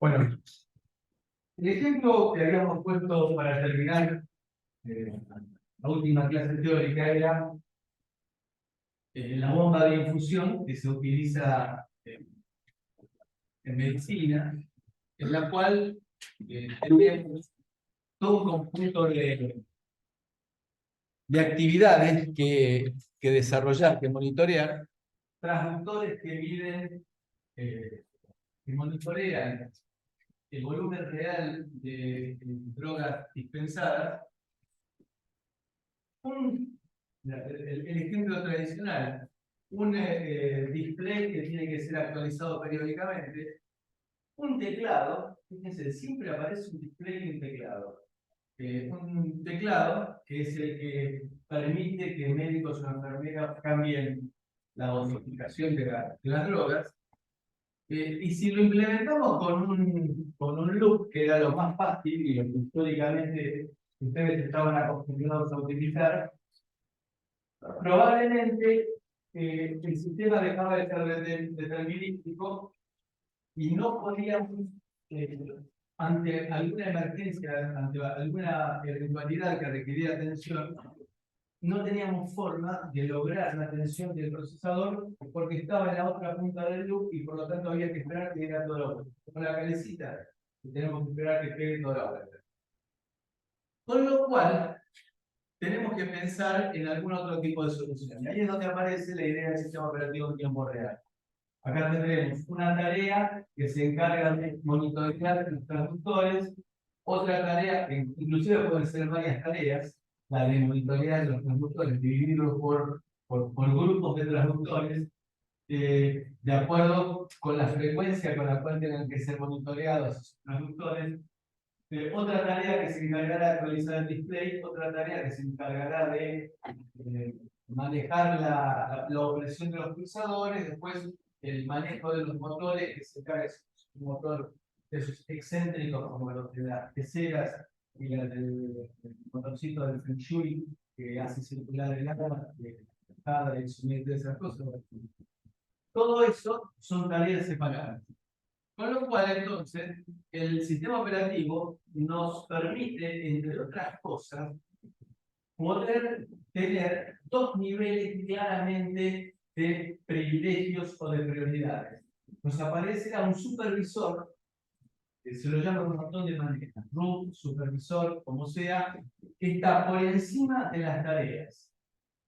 Bueno, el ejemplo que habíamos puesto para terminar la última clase teórica era la bomba de infusión que se utiliza en medicina, en la cual tenemos todo un conjunto de actividades que desarrollar, que monitorear, transductores que miden, que monitorean el volumen real de drogas dispensadas. El ejemplo tradicional, un display que tiene que ser actualizado periódicamente, un teclado, fíjense, siempre aparece un display y un teclado. Un teclado que es el que permite que médicos o enfermeras cambien la dosificación de las drogas. Y si lo implementamos con un loop, que era lo más fácil y lo que históricamente ustedes estaban acostumbrados a utilizar, probablemente el sistema dejaba de ser determinístico y no podíamos, ante alguna emergencia, ante alguna eventualidad que requería atención, no teníamos forma de lograr la atención del procesador porque estaba en la otra punta del loop y por lo tanto había que esperar que llegara toda la vuelta. Con la calecita, tenemos que esperar que pegue toda la vuelta. Con lo cual, tenemos que pensar en algún otro tipo de solución. Y ahí es donde aparece la idea del sistema operativo en tiempo real. Acá tendremos una tarea que se encarga de monitorear los transductores, otra tarea, que inclusive pueden ser varias tareas, la de monitorear los transductores, dividirlos por grupos de transductores, de acuerdo con la frecuencia con la cual tengan que ser monitoreados esos transductores. Otra tarea que se encargará de actualizar el display, otra tarea que se encargará de manejar la opresión de los pulsadores, después el manejo de los motores, que se encarga de un motor de esos excéntricos como los de las peceras y del motorcito del Feng Shui que hace circular el agua, cada dirección de esas cosas. Todo eso son tareas separadas. Con lo cual, entonces, el sistema operativo nos permite, entre otras cosas, poder tener dos niveles claramente de privilegios o de prioridades. Nos aparecerá un supervisor, que se lo llama un montón de maneras, root, supervisor, como sea, que está por encima de las tareas.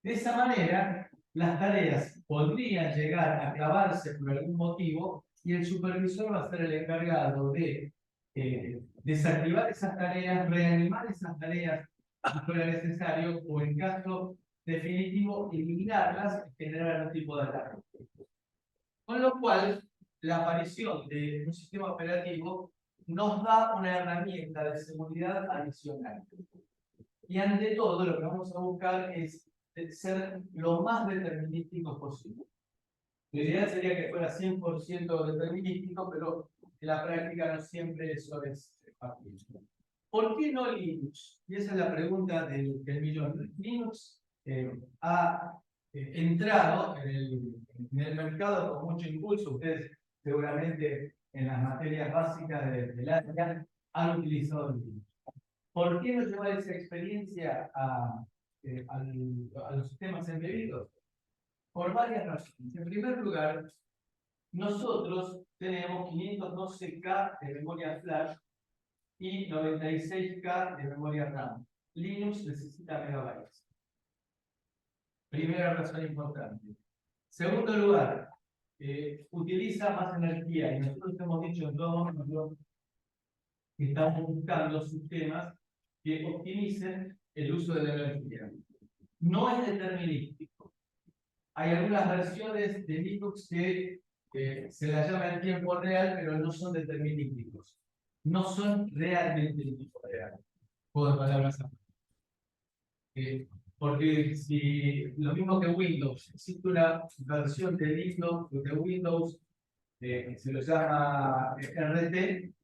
De esa manera, las tareas podrían llegar a acabarse por algún motivo y el supervisor va a ser el encargado de desactivar esas tareas, reanimar esas tareas si fuera necesario, o en caso definitivo, eliminarlas y generar algún tipo de alarma. Con lo cual, la aparición de un sistema operativo nos da una herramienta de seguridad adicional. Y ante todo, lo que vamos a buscar es ser lo más determinísticos posible. La idea sería que fuera 100% determinístico, pero en la práctica no siempre eso es fácil. ¿Por qué no Linux? Y esa es la pregunta del millón. Linux ha entrado en el mercado con mucho impulso. Ustedes seguramente en las materias básicas del área han utilizado Linux. ¿Por qué no llevar esa experiencia a los sistemas embebidos? Por varias razones. En primer lugar, nosotros tenemos 512K de memoria flash y 96K de memoria RAM. Linux necesita megabytes. Primera razón importante. Segundo lugar, utiliza más energía y nosotros hemos dicho en todo momento que estamos buscando sistemas que optimicen el uso de la energía. No es determinístico. Hay algunas versiones de Linux que se las llama en tiempo real, pero no son determinísticos. No son realmente en tiempo real. Por palabras porque si lo mismo que Windows, existe una versión de Windows, se lo llama RT,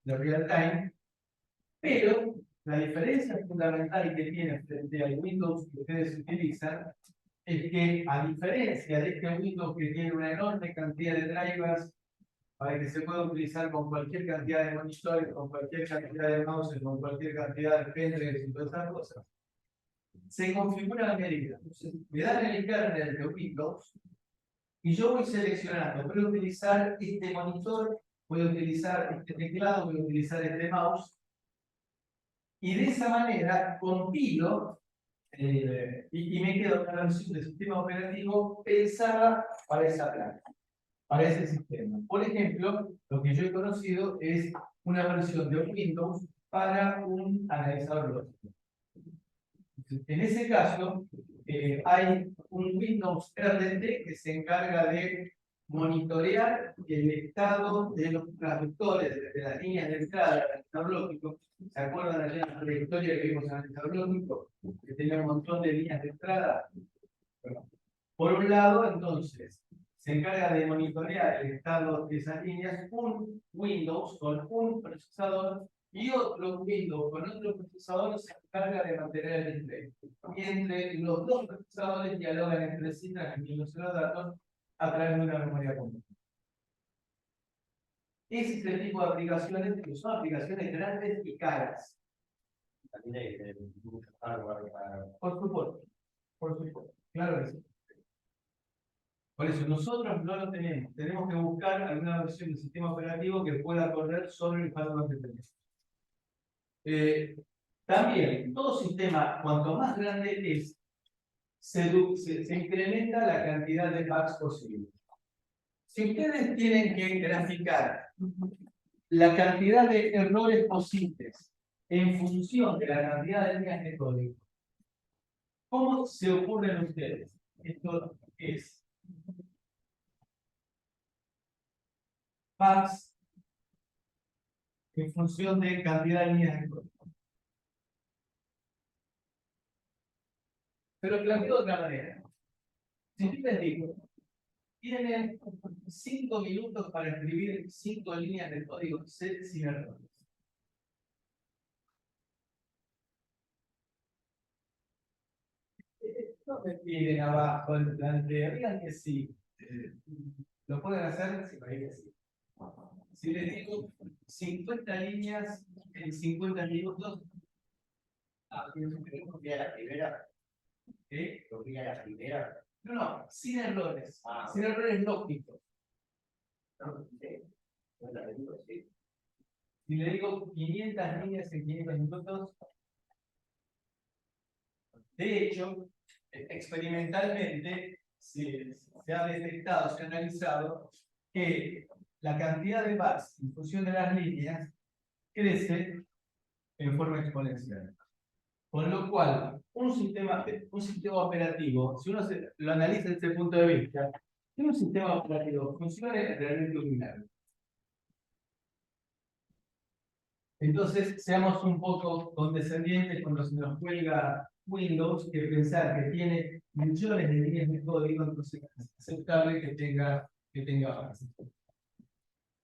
de Real Time, pero la diferencia fundamental que tiene frente al Windows que ustedes utilizan es que, a diferencia de este Windows que tiene una enorme cantidad de drivers para que se pueda utilizar con cualquier cantidad de monitores, con cualquier cantidad de mouse, con cualquier cantidad de pendrives y todas esas cosas, se configura a medida. Entonces, me dan el kernel de Windows y yo voy seleccionando, voy a utilizar este monitor, voy a utilizar este teclado, voy a utilizar este mouse, y de esa manera compilo y me quedo con la versión del sistema operativo pensada para esa placa, para ese sistema. Por ejemplo, lo que yo he conocido es una versión de Windows para un analizador lógico. En ese caso, hay un Windows RT que se encarga de monitorear el estado de los transductores, de las líneas de entrada del analizador lógico. ¿Se acuerdan de la trayectoria que vimos en el analizador lógico? Que tenía un montón de líneas de entrada. Bueno, por un lado, entonces, se encarga de monitorear el estado de esas líneas un Windows con un procesador y otro Windows con otro procesador se encarga de mantener el display. Y entre los dos procesadores dialogan entre sí transmitiéndose los datos a través de una memoria común. Ese es el tipo de aplicaciones que son aplicaciones grandes y caras. También hay mucho hardware para... Por supuesto, claro que sí. Por eso, nosotros no lo tenemos. Tenemos que buscar alguna versión del sistema operativo que pueda correr sobre el hardware que tenemos. También, todo sistema, cuanto más grande es, se incrementa la cantidad de bugs posibles. Si ustedes tienen que graficar la cantidad de errores posibles en función de la cantidad de líneas de código, ¿cómo se ocurren a ustedes? Esto es bugs en función de cantidad de líneas de código. Pero planteo de otra manera. Si yo les digo, tienen 5 minutos para escribir 5 líneas de código sin errores. No me piden abajo el planteo, digan que sí. ¿Lo pueden hacer? Sí, parece que sí. Si les digo 50 líneas en 50 minutos, ¿copia la primera? ¿Qué? ¿Copia la primera? No, sin errores. Sin errores lógicos. Si le digo 500 líneas en 500 minutos, de hecho, experimentalmente se ha detectado, se ha analizado que la cantidad de bugs en función de las líneas crece en forma exponencial. Con lo cual, un sistema operativo, si uno lo analiza desde ese punto de vista, que un sistema operativo funcione realmente un milagro. Entonces, seamos un poco condescendientes cuando se nos cuelga Windows, que pensar que tiene millones de líneas de código, entonces es aceptable que tenga bugs.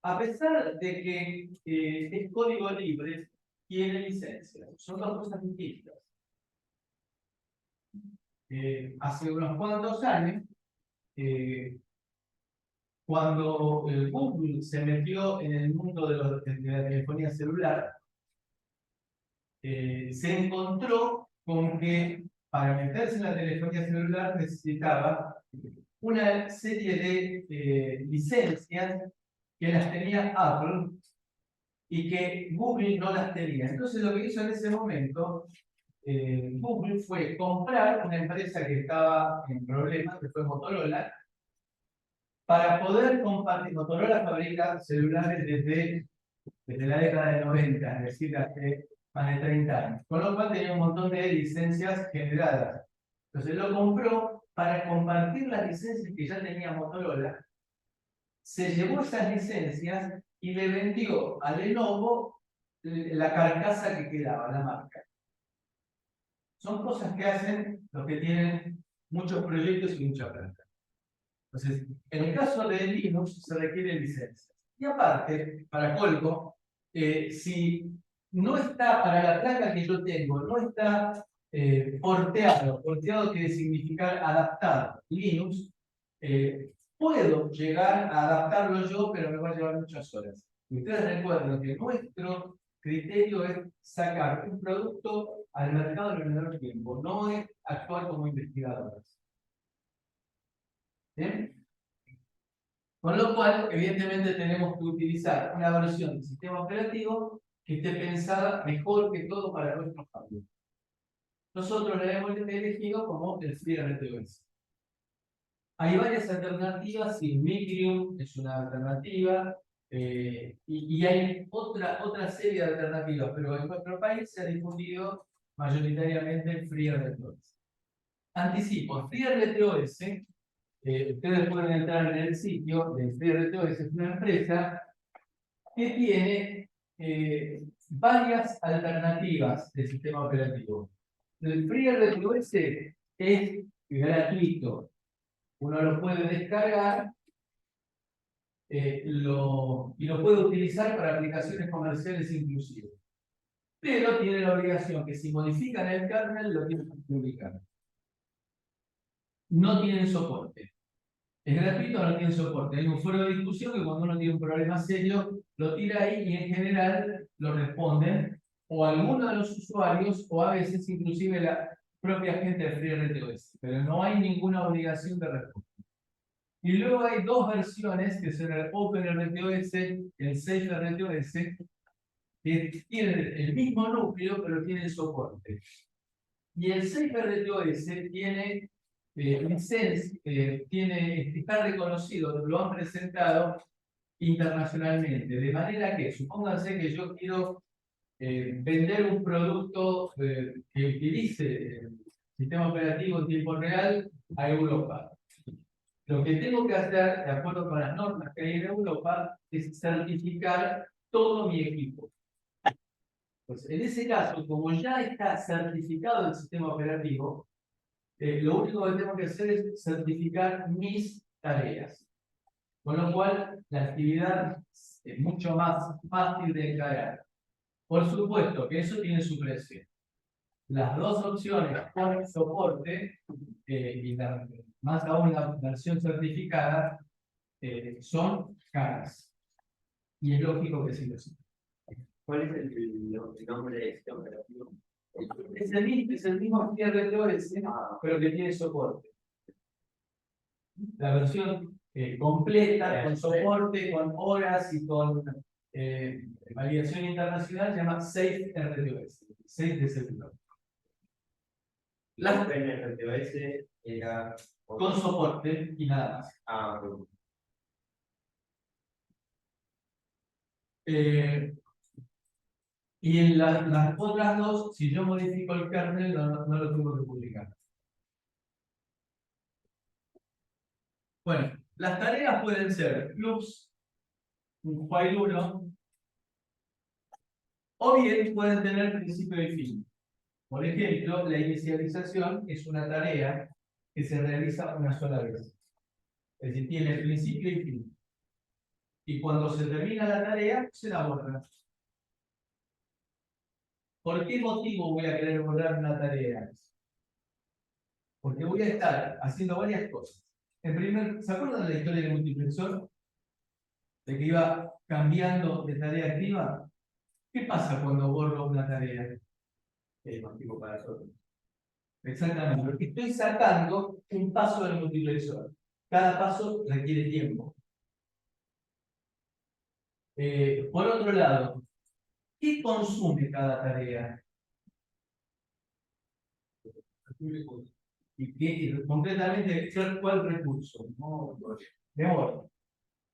A pesar de que es código libre, tiene licencias. Son dos cosas distintas. Hace unos cuantos años, cuando Google se metió en el mundo de la telefonía celular, se encontró con que para meterse en la telefonía celular necesitaba una serie de licencias que las tenía Apple y que Google no las tenía. Entonces lo que hizo en ese momento Google fue comprar una empresa que estaba en problemas, que fue Motorola, para poder compartir. Motorola fabrica celulares desde la década de 90, es decir, hace más de 30 años. Con lo cual tenía un montón de licencias generadas. Entonces lo compró para compartir las licencias que ya tenía Motorola. Se llevó esas licencias y le vendió a Lenovo la carcasa que quedaba, la marca. Son cosas que hacen los que tienen muchos proyectos y mucha plata. Entonces, en el caso de Linux se requiere licencias. Y aparte, para colmo, si no está para la placa que yo tengo, no está porteado quiere significar adaptado Linux, puedo llegar a adaptarlo yo, pero me va a llevar muchas horas. Y ustedes recuerden que nuestro criterio es sacar un producto al mercado en el menor tiempo, no es actuar como investigadores. ¿Bien? Con lo cual, evidentemente, tenemos que utilizar una versión del sistema operativo que esté pensada mejor que todo para nuestros cambios. Nosotros la hemos elegido como el FreeRTOS. Hay varias alternativas, y Micrium es una alternativa, y hay otra serie de alternativas, pero en nuestro país se ha difundido mayoritariamente el FreeRTOS. Anticipo, FreeRTOS, ustedes pueden entrar en el sitio de FreeRTOS, es una empresa que tiene varias alternativas de sistema operativo. El FreeRTOS es gratuito. Uno lo puede descargar y lo puede utilizar para aplicaciones comerciales inclusive. Pero tiene la obligación que si modifican el kernel, lo tienen que publicar. No tienen soporte. Es gratuito, no tiene soporte. Hay un foro de discusión que cuando uno tiene un problema serio, lo tira ahí y en general lo responden o alguno de los usuarios o a veces inclusive la propia gente de FreeRTOS. Pero no hay ninguna obligación de respuesta. Y luego hay dos versiones, que son el OpenRTOS y el SafeRTOS, que tienen el mismo núcleo, pero tienen soporte. Y el SafeRTOS tiene licencia, está reconocido, lo han presentado internacionalmente. De manera que, supónganse que yo quiero vender un producto que utilice el sistema operativo en tiempo real a Europa. Lo que tengo que hacer, de acuerdo con las normas que hay en Europa, es certificar todo mi equipo. Pues en ese caso, como ya está certificado el sistema operativo, lo único que tengo que hacer es certificar mis tareas. Con lo cual, la actividad es mucho más fácil de encarar. Por supuesto que eso tiene su precio. Las dos opciones con soporte y más aún la versión certificada son caras. Y es lógico que sí lo son. ¿Cuál es el nombre de este operativo? Es el mismo FreeRTOS, pero que tiene soporte. La versión completa, con soporte, con horas y con validación internacional, se llama SafeRTOS. Safe de seguro. La OpenRTOS era con soporte y nada más. Ah, bueno. Y en las otras dos, si yo modifico el kernel, no lo tengo que publicar. Bueno, las tareas pueden ser clubs, un file 1, o bien pueden tener principio y fin. Por ejemplo, la inicialización es una tarea que se realiza una sola vez. Es decir, tiene principio y fin. Y cuando se termina la tarea, se la borra. ¿Por qué motivo voy a querer borrar una tarea? Porque voy a estar haciendo varias cosas. ¿Se acuerdan de la historia del multiplexor? De que iba cambiando de tarea activa. ¿Qué pasa cuando borro una tarea? El motivo para eso. Exactamente, porque estoy sacando un paso del multiplexor. Cada paso requiere tiempo. Por otro lado, ¿qué consume cada tarea? Y concretamente, ¿cuál recurso? Memoria.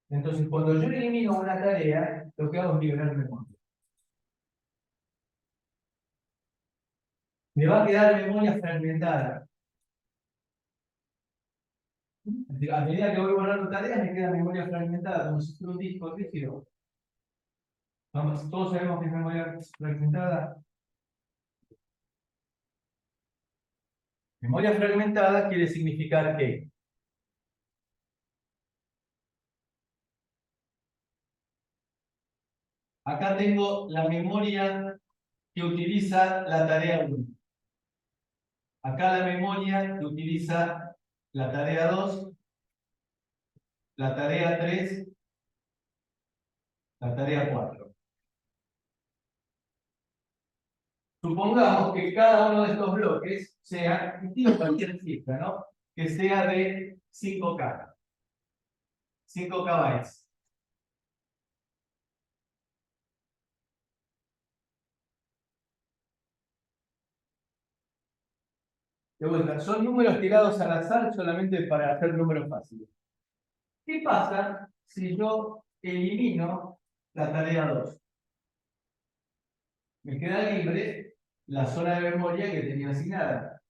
Entonces, cuando yo elimino una tarea, lo que hago es liberar memoria. Me va a quedar memoria fragmentada. A medida que voy borrando tareas, me queda memoria fragmentada, como si fuera un disco rígido. Vamos, todos sabemos que es memoria fragmentada. Memoria fragmentada quiere significar que acá tengo la memoria que utiliza la tarea 1. Acá la memoria que utiliza la tarea 2. la tarea 3, la tarea 4. Supongamos que cada uno de estos bloques sea, digo cualquier cifra, ¿no? Que sea de 5K. 5K bytes. De vuelta, son números tirados al azar solamente para hacer números fáciles. ¿Qué pasa si yo elimino la tarea 2? Me queda libre la zona de memoria que tenía asignada.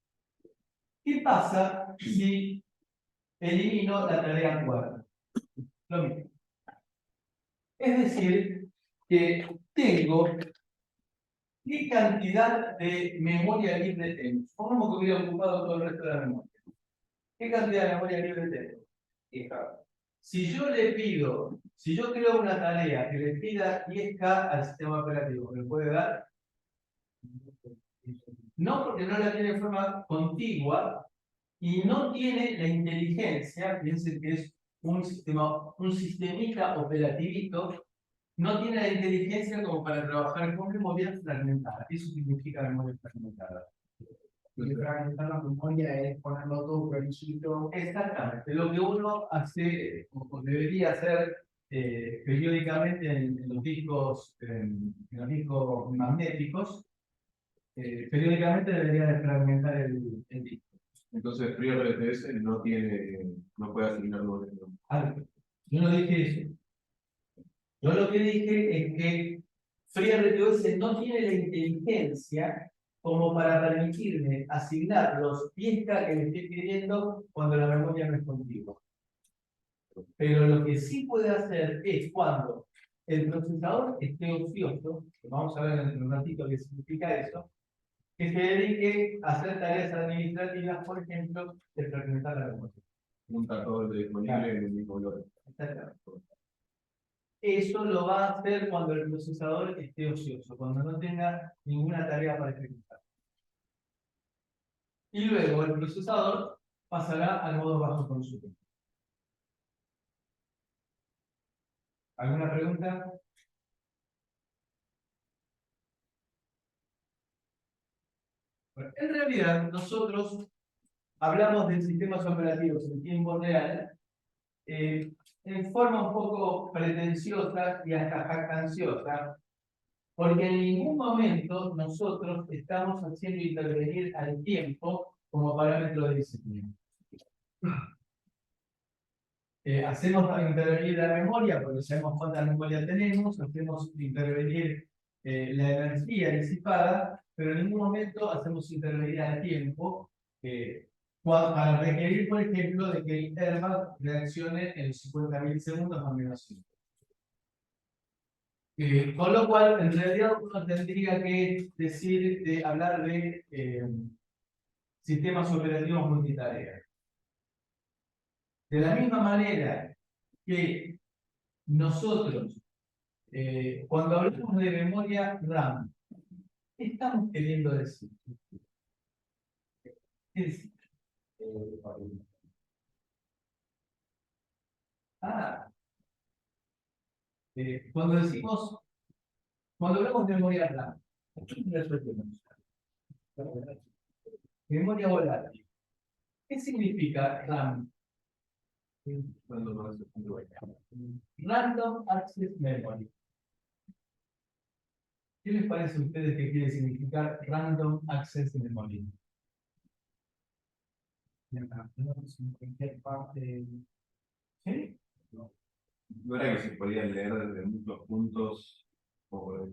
¿Qué pasa si elimino la tarea 4? Lo mismo. Es decir, que tengo qué cantidad de memoria libre tengo. Supongamos que hubiera ocupado todo el resto de la memoria. ¿Qué cantidad de memoria libre tengo? Fija. Si yo creo una tarea que le pida 10K al sistema operativo, ¿me puede dar? No, porque no la tiene de forma contigua y no tiene la inteligencia, piensen que es un sistemita operativito, no tiene la inteligencia como para trabajar con memoria fragmentada. Eso significa memoria fragmentada. Fragmentar la memoria es ponerlo todo prolijito. Exactamente. Lo que uno hace, o debería hacer periódicamente en los discos magnéticos, periódicamente debería de fragmentar el disco. Entonces, FreeRTS no puede asignar nuevos nombres. Yo no dije eso. Yo lo que dije es que FreeRTOS no tiene la inteligencia como para permitirme asignar los 10K que le estoy pidiendo cuando la memoria no es contigua. Pero lo que sí puede hacer es cuando el procesador esté ocioso, que vamos a ver en un ratito qué significa eso, que se dedique a hacer tareas administrativas, por ejemplo, de fragmentar la memoria. Un tratador disponible en el mismo bloque. Exactamente. Eso lo va a hacer cuando el procesador esté ocioso, cuando no tenga ninguna tarea para ejecutar. Y luego el procesador pasará al modo bajo consumo. ¿Alguna pregunta? Bueno, en realidad, nosotros hablamos de sistemas operativos en tiempo real en forma un poco pretenciosa y hasta jactanciosa, porque en ningún momento nosotros estamos haciendo intervenir al tiempo como parámetro de disciplina. Hacemos intervenir la memoria porque sabemos cuánta memoria tenemos, hacemos intervenir la energía disipada, pero en ningún momento hacemos intervenir al tiempo para requerir, por ejemplo, de que el Airbag reaccione en 50 milisegundos más o menos 5. Con lo cual, en realidad, uno tendría que hablar de sistemas operativos multitarea. De la misma manera que nosotros, cuando hablamos de memoria RAM, ¿qué estamos queriendo decir? ¿Qué decir? Cuando hablamos de memoria RAM, ¿qué nos referimos? Memoria volátil. ¿Qué significa RAM? Random Access Memory. ¿Qué les parece a ustedes que quiere significar Random Access Memory? Cualquier parte. ¿Sí? No era que se podían leer desde muchos puntos o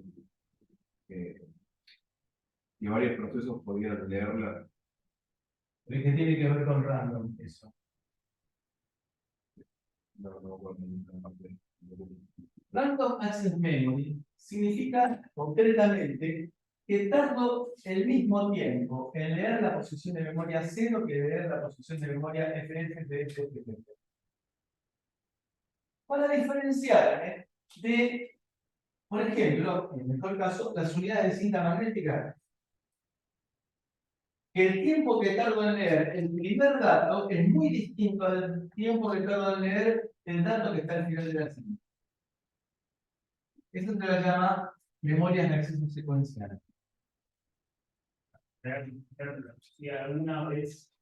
y varios procesos podían leerla. ¿Pero qué tiene que ver con random eso? Random Access Memory significa concretamente que tardo el mismo tiempo en leer la posición de memoria 0 que leer la posición de memoria FF. Para diferenciar de, por ejemplo, en el mejor caso, las unidades de cinta magnética. que el tiempo que tardo en leer el primer dato es muy distinto al tiempo que tardo en leer el dato que está al final de la cinta. Esto se le llama memoria en acceso secuencial. Si alguna vez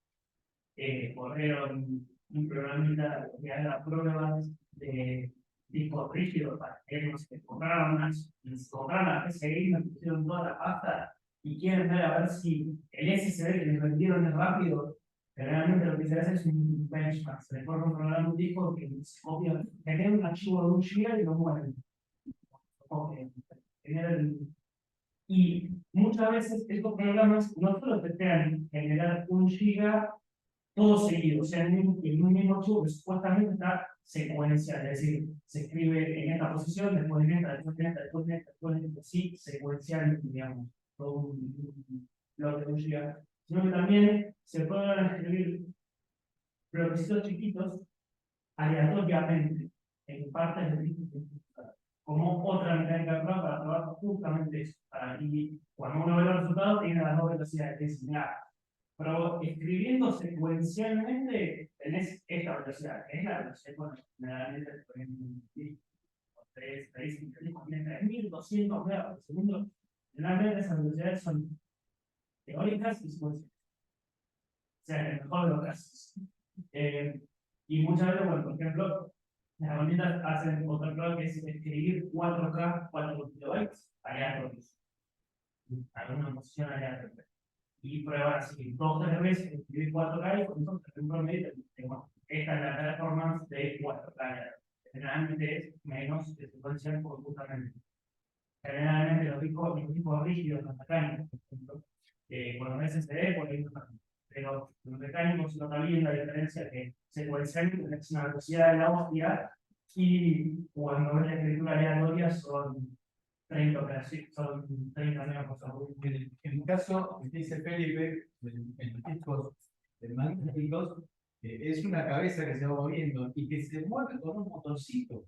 corrieron un programita que haga pruebas de discos rígidos para que nos compraron a PCI, nos pusieron toda la pasta y quieren ver a ver si el SSD que les vendieron es rápido. Generalmente lo que se hace es un benchmark, se le forma un programa un disco que se copia, genera un archivo de 1 GB y lo mueven. Y muchas veces estos programas no solo te esperan generar 1 GB todo seguido, o sea, en un mismo archivo que supuestamente está secuencial, es decir, se escribe en esta posición, después en esta, después en esta, después en esta, después en esta, sí, secuencial, digamos, todo un bloque de 1 GB, sino que también se pueden escribir bloquecitos chiquitos aleatoriamente en partes del disco como otra mecánica de prueba para probar justamente eso. Y cuando uno ve los resultados, tiene las dos velocidades, que es similar. Pero escribiendo secuencialmente, tenés esta velocidad, que es la velocidad con generalmente 3.200 megas por segundo. Generalmente esas velocidades son teóricas y secuenciales. O sea, en el mejor de los casos. Y muchas veces, bueno, por ejemplo, las herramientas hacen otra prueba que es escribir 4K, 4 kilobytes aleatorios. Alguna posición aleatoria. Y prueban así 2 o 3 veces escribir 4K y con eso te promedio. Esta es la performance de 4K. Generalmente es menos de secuencial por justamente. Generalmente los discos rígidos, los mecánicos, por ejemplo, con los SSD, por ejemplo, pero los mecánicos no también la diferencia que secuencial es una velocidad de la hostia y cuando ves la escritura aleatoria son 30 operaciones, son 30 megas por segundo. En el caso que dice Felipe, en los discos magnéticos, es una cabeza que se va moviendo y que se mueve con un motorcito.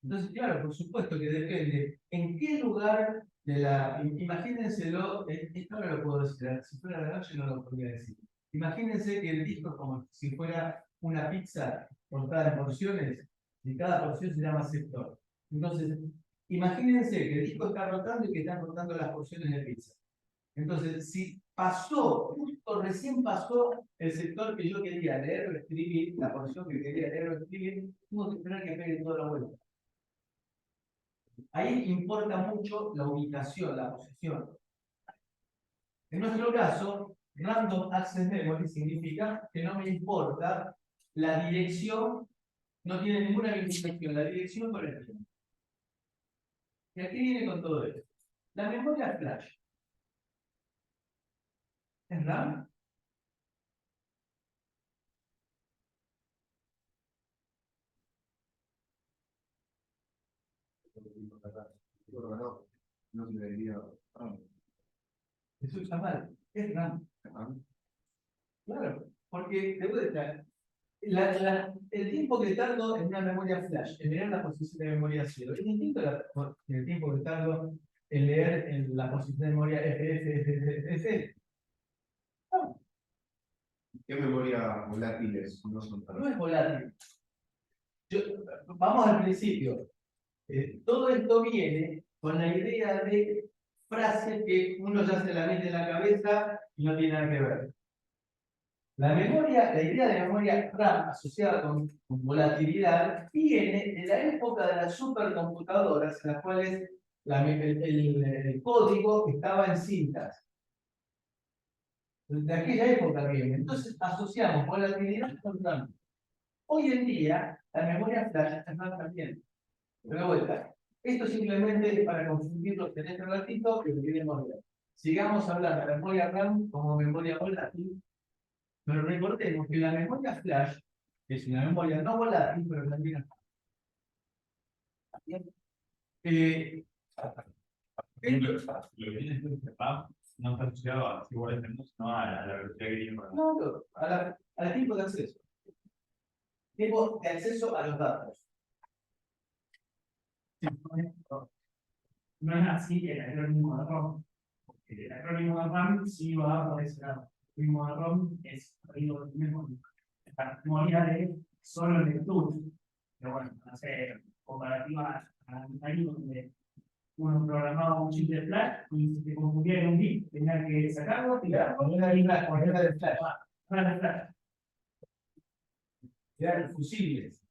Entonces, claro, por supuesto que depende en qué lugar de la. Imagínenselo, esto no lo puedo decir, si fuera de noche no lo podría decir. Imagínense que el disco es como si fuera una pizza cortada en porciones, y cada porción se llama sector. Entonces, imagínense que el disco está rotando y que están rotando las porciones de pizza. Entonces, si pasó, justo recién pasó el sector que yo quería leer o escribir, la porción que quería leer o escribir, tengo que esperar que pegue toda la vuelta. Ahí importa mucho la ubicación, la posición. En nuestro caso, Random Access Memory significa que no me importa la dirección, no tiene ninguna vinculación, la dirección con el tiempo. Y aquí viene con todo esto. La memoria flash. ¿Es RAM? No se debería. Eso está mal. Es RAM. Claro, porque de vuelta, el tiempo que tardo en una memoria flash en leer la posición de memoria 0 es distinto el tiempo que tardo en leer en la posición de memoria FF. No, ¿Qué memoria volátiles no son no para? es volátil. Vamos al principio. Todo esto viene con la idea de frase que uno ya se la mete en la cabeza y no tiene nada que ver. La idea de memoria RAM asociada con volatilidad viene de la época de las supercomputadoras en las cuales el código estaba en cintas. De aquella época viene. Entonces asociamos volatilidad con RAM. Hoy en día la memoria flash es RAM también. Pero de vuelta, esto simplemente es para confundirlos en este ratito que lo queremos ver. Sigamos hablando de la memoria RAM como memoria volátil. Pero recordemos que la memoria flash es una memoria no volátil, pero también Lo que tiene este RAM no está asociado a iguales menos, sino a la velocidad que tiene para. no, al tiempo de acceso. Tiempo de acceso a los datos. No es así el acrónimo de RAM. El acrónimo de RAM sí va por ese lado. primo de ROM es la memoria de solo lectura. Pero bueno, no sé, comparativa a un año donde uno programaba un chip de flash y si te confundía en un bit, tenía que sacarlo y Moneda de flash, moneda de flash. flash. Eran fusibles.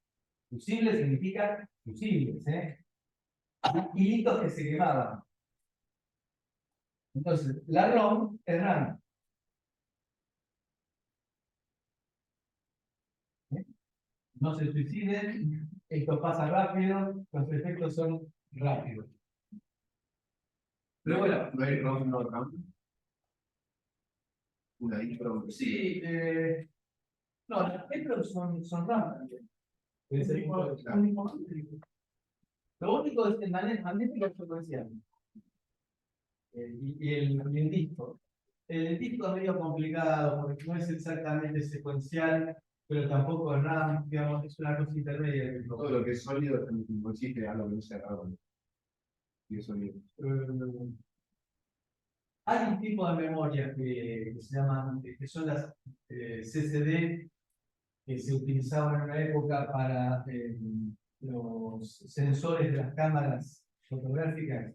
Fusible significa fusibles, ¿eh? Hilitos que se quemaban. Entonces, la ROM es RAM. ¿Eh? No se suiciden, esto pasa rápido, los efectos son rápidos. Pero bueno, ¿No hay ROM no RAM? Una intro. sí, no, las efectos son RAM también. Es el único. Lo único es que el magnético es secuencial. Y el disco. El disco es medio complicado porque no es exactamente secuencial, pero tampoco es RAM, digamos, es una cosa intermedia. Todo lo que es sólido consiste a lo que no sea RAM. Y es sólido. Hay un tipo de memoria que se llaman, que son las CCD, que se utilizaban en una época para los sensores de las cámaras fotográficas,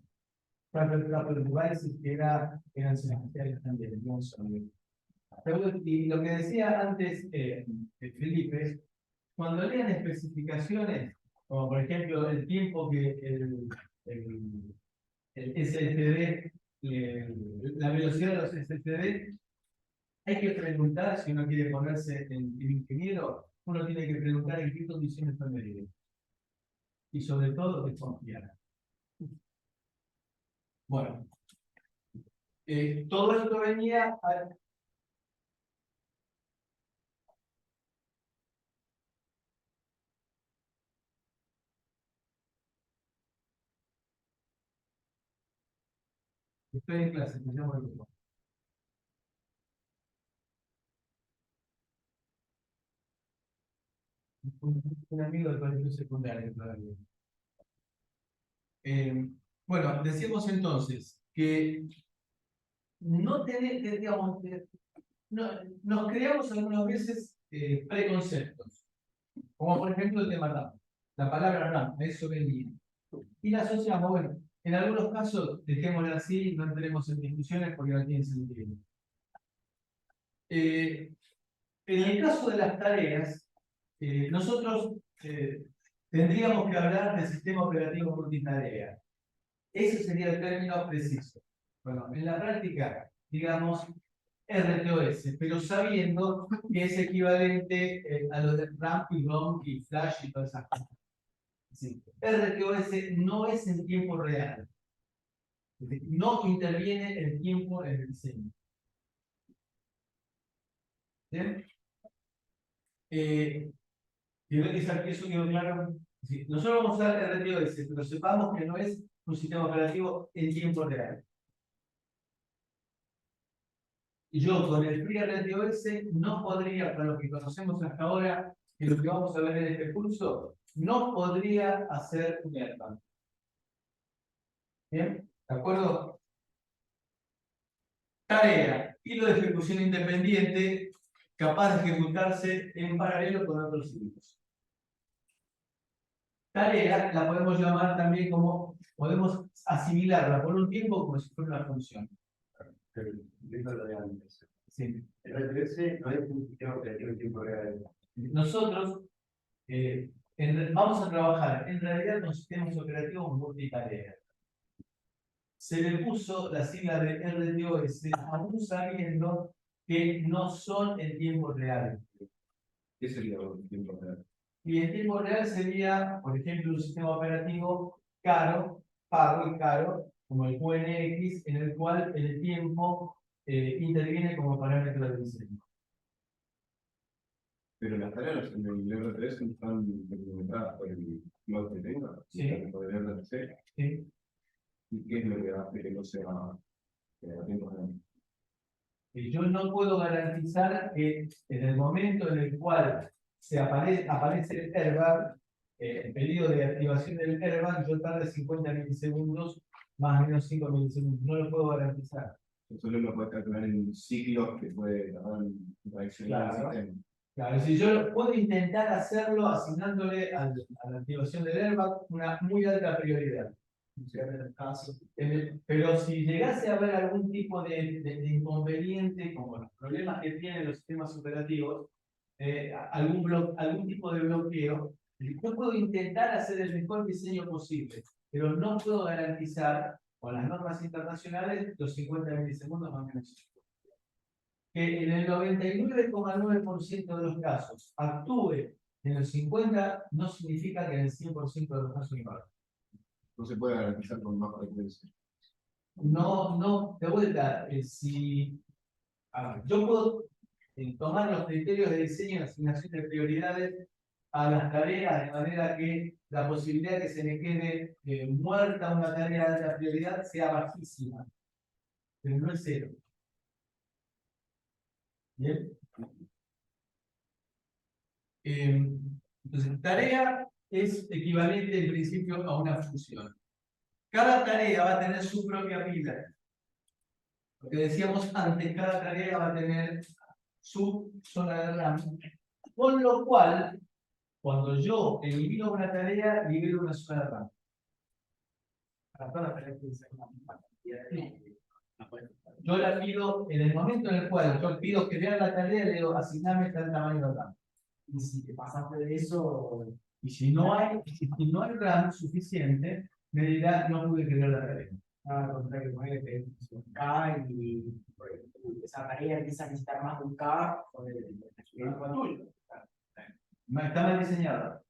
Travel Devices, que eran secuenciales también, no sólidos. Y lo que decía antes Felipe, cuando lean especificaciones, como por ejemplo el tiempo que el SSD, la velocidad de los SSD, hay que preguntar, si uno quiere ponerse en ingeniero, uno tiene que preguntar en qué condiciones está medido. Y sobre todo, desconfiar. Bueno, todo esto venía a... Estoy en clase, me llamo el grupo. Un amigo del colegio secundario todavía. Bueno, decimos entonces que no digamos, nos creamos algunas veces preconceptos, como por ejemplo el tema RAM. La palabra RAM, a eso venía. Y la asociamos, bueno, en algunos casos, dejémosla así, no entremos en discusiones porque no tiene sentido. En el caso de las tareas, nosotros tendríamos que hablar del sistema operativo multitarea. Ese sería el término preciso. Bueno, en la práctica, digamos RTOS, pero sabiendo que es equivalente a lo de RAM y ROM y Flash y todas esas cosas. Sí. RTOS no es en tiempo real. No interviene el tiempo en el diseño. ¿Bien? ¿Quiero que eso quedó claro? Sí. Nosotros vamos a usar RTOS, pero sepamos que no es un sistema operativo en tiempo real. Y yo con el FreeRTOS no podría, para lo que conocemos hasta ahora, y lo que vamos a ver en este curso, no podría hacer un airbag. ¿Bien? ¿De acuerdo? Tarea, hilo de ejecución independiente, capaz de ejecutarse en paralelo con otros hilos. Tarea la podemos llamar también como, podemos asimilarla por un tiempo como si fuera una función. Sí. El RTS no es un sistema operativo en tiempo real. Nosotros vamos a trabajar en realidad con sistemas operativos multitarea. Se le puso la sigla de RTOS, aún sabiendo que no son en tiempo real. ¿Qué sería un tiempo real? Y en tiempo real sería, por ejemplo, un sistema operativo caro, pago y caro, como el QNX, en el cual el tiempo interviene como parámetro de diseño. Pero las tareas en el RTS no están implementadas por el blog que tenga, Sí. por el RTC. ¿Sí? ¿Y qué es lo que hace que no sea tiempo real? Y yo no puedo garantizar que en el momento en el cual aparece el airbag, el pedido de activación del airbag, yo tarde 50 milisegundos, más o menos 5 milisegundos. No lo puedo garantizar. Solo lo puede calcular en ciclos que puede reaccionar Claro. al sistema. Claro, si yo puedo intentar hacerlo asignándole a la activación del airbag una muy alta prioridad. Pero si llegase a haber algún tipo de inconveniente, como los problemas que tienen los sistemas operativos, algún tipo de bloqueo, yo puedo intentar hacer el mejor diseño posible, pero no puedo garantizar con las normas internacionales los 50 milisegundos más o menos. Que en el 99,9% de los casos actúe en los 50 no significa que en el 100% de los casos igual. No se puede garantizar con más frecuencia. No, de vuelta, yo puedo tomar los criterios de diseño y asignación de prioridades a las tareas de manera que la posibilidad de que se me quede muerta una tarea de alta prioridad sea bajísima, pero no es cero. ¿Bien? Entonces, tarea es equivalente en principio a una función. Cada tarea va a tener su propia pila. Lo que decíamos antes, cada tarea va a tener su zona de RAM. Con lo cual, cuando yo elimino una tarea, libero una zona de RAM. Para todas las tareas que dice yo la pido, en el momento en el cual yo pido crear la tarea, le digo, asigname tal tamaño de RAM. Y si te pasaste de eso, y si no hay RAM suficiente, me dirá, no pude crear la tarea. Al contrario, ponele que es un K y esa tarea empieza a necesitar más de un K o de tuyo. Está mal diseñada.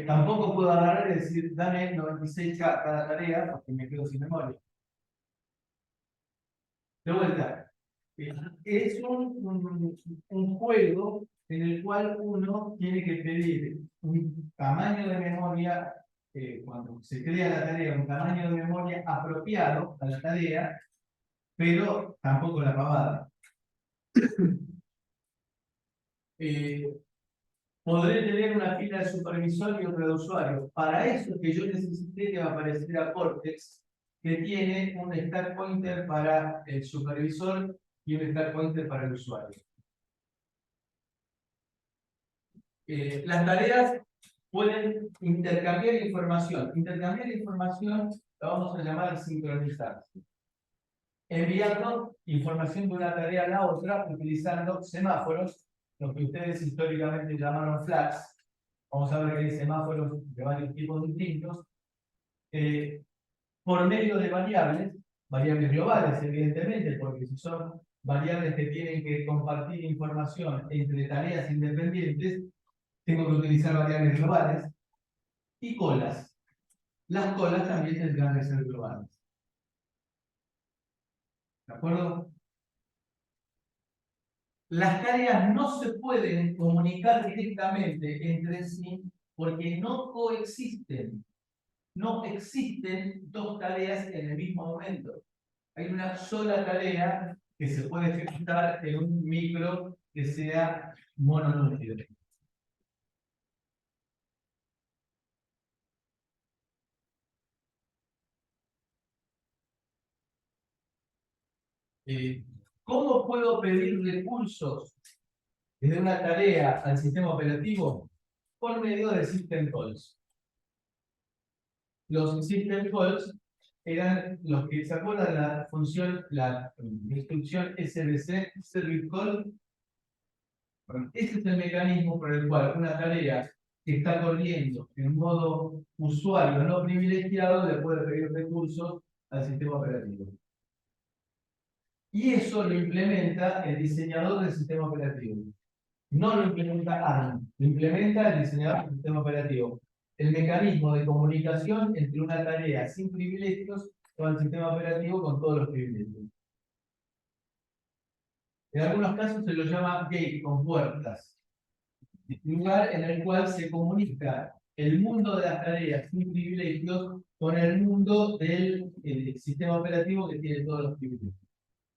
Tampoco puedo agarrar y decir, dame 96K cada tarea, porque me quedo sin memoria. De vuelta, es un juego en el cual uno tiene que pedir un tamaño de memoria, cuando se crea la tarea, un tamaño de memoria apropiado a la tarea, pero tampoco la pavada. Podré tener una fila de supervisor y otra de usuario. Para eso que yo necesité que va a aparecer a Cortex, que tiene un stack pointer para el supervisor y un stack pointer para el usuario. Las tareas pueden intercambiar información. Intercambiar información la vamos a llamar sincronizar. Enviando información de una tarea a la otra utilizando semáforos, lo que ustedes históricamente llamaron flags. Vamos a ver que hay semáforos de varios tipos distintos. Por medio de variables globales, evidentemente, porque si son variables que tienen que compartir información entre tareas independientes, tengo que utilizar variables globales. Y colas. Las colas también tendrán que ser globales. ¿De acuerdo? Las tareas no se pueden comunicar directamente entre sí porque no coexisten. No existen dos tareas en el mismo momento. Hay una sola tarea que se puede ejecutar en un micro que sea mononúcleo. ¿Cómo puedo pedir recursos desde una tarea al sistema operativo? Por medio de system calls. Los system calls eran los que se acuerdan de la función, la instrucción SBC, Service Call. Ese es el mecanismo por el cual una tarea que está corriendo en modo usuario no privilegiado le puede pedir recursos al sistema operativo. Y eso lo implementa el diseñador del sistema operativo. No lo implementa ARM, lo implementa el diseñador del sistema operativo. El mecanismo de comunicación entre una tarea sin privilegios con el sistema operativo con todos los privilegios. En algunos casos se lo llama gate, con puertas. Lugar en el cual se comunica el mundo de las tareas sin privilegios con el mundo del sistema operativo que tiene todos los privilegios.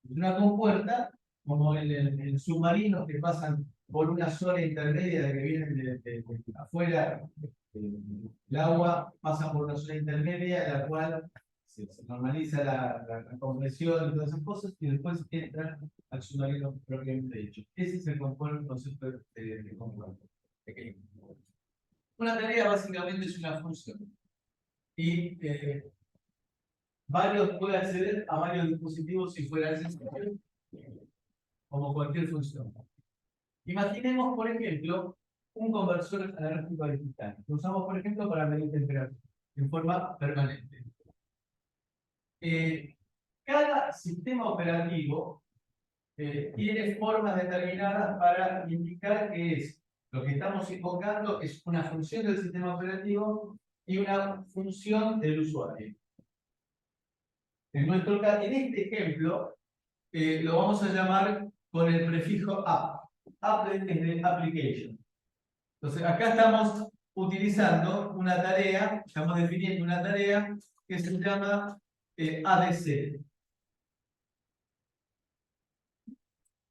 Una compuerta, como en submarinos que pasan por una zona intermedia de que vienen de afuera, el agua pasa por una zona intermedia en la cual se normaliza la compresión y todas esas cosas, y después entra al submarino propiamente dicho. Ese es el concepto de componente pequeño. Una tarea básicamente es una función. Y varios pueden acceder a varios dispositivos si fuera necesario, como cualquier función. Imaginemos, por ejemplo, un conversor analógico a digital. Lo usamos, por ejemplo, para medir temperatura en forma permanente. Cada sistema operativo tiene formas determinadas para indicar que es lo que estamos invocando es una función del sistema operativo y una función del usuario. En nuestro caso, en este ejemplo, lo vamos a llamar con el prefijo app. App es de application. Entonces, acá estamos utilizando una tarea, estamos definiendo una tarea que se llama ADC.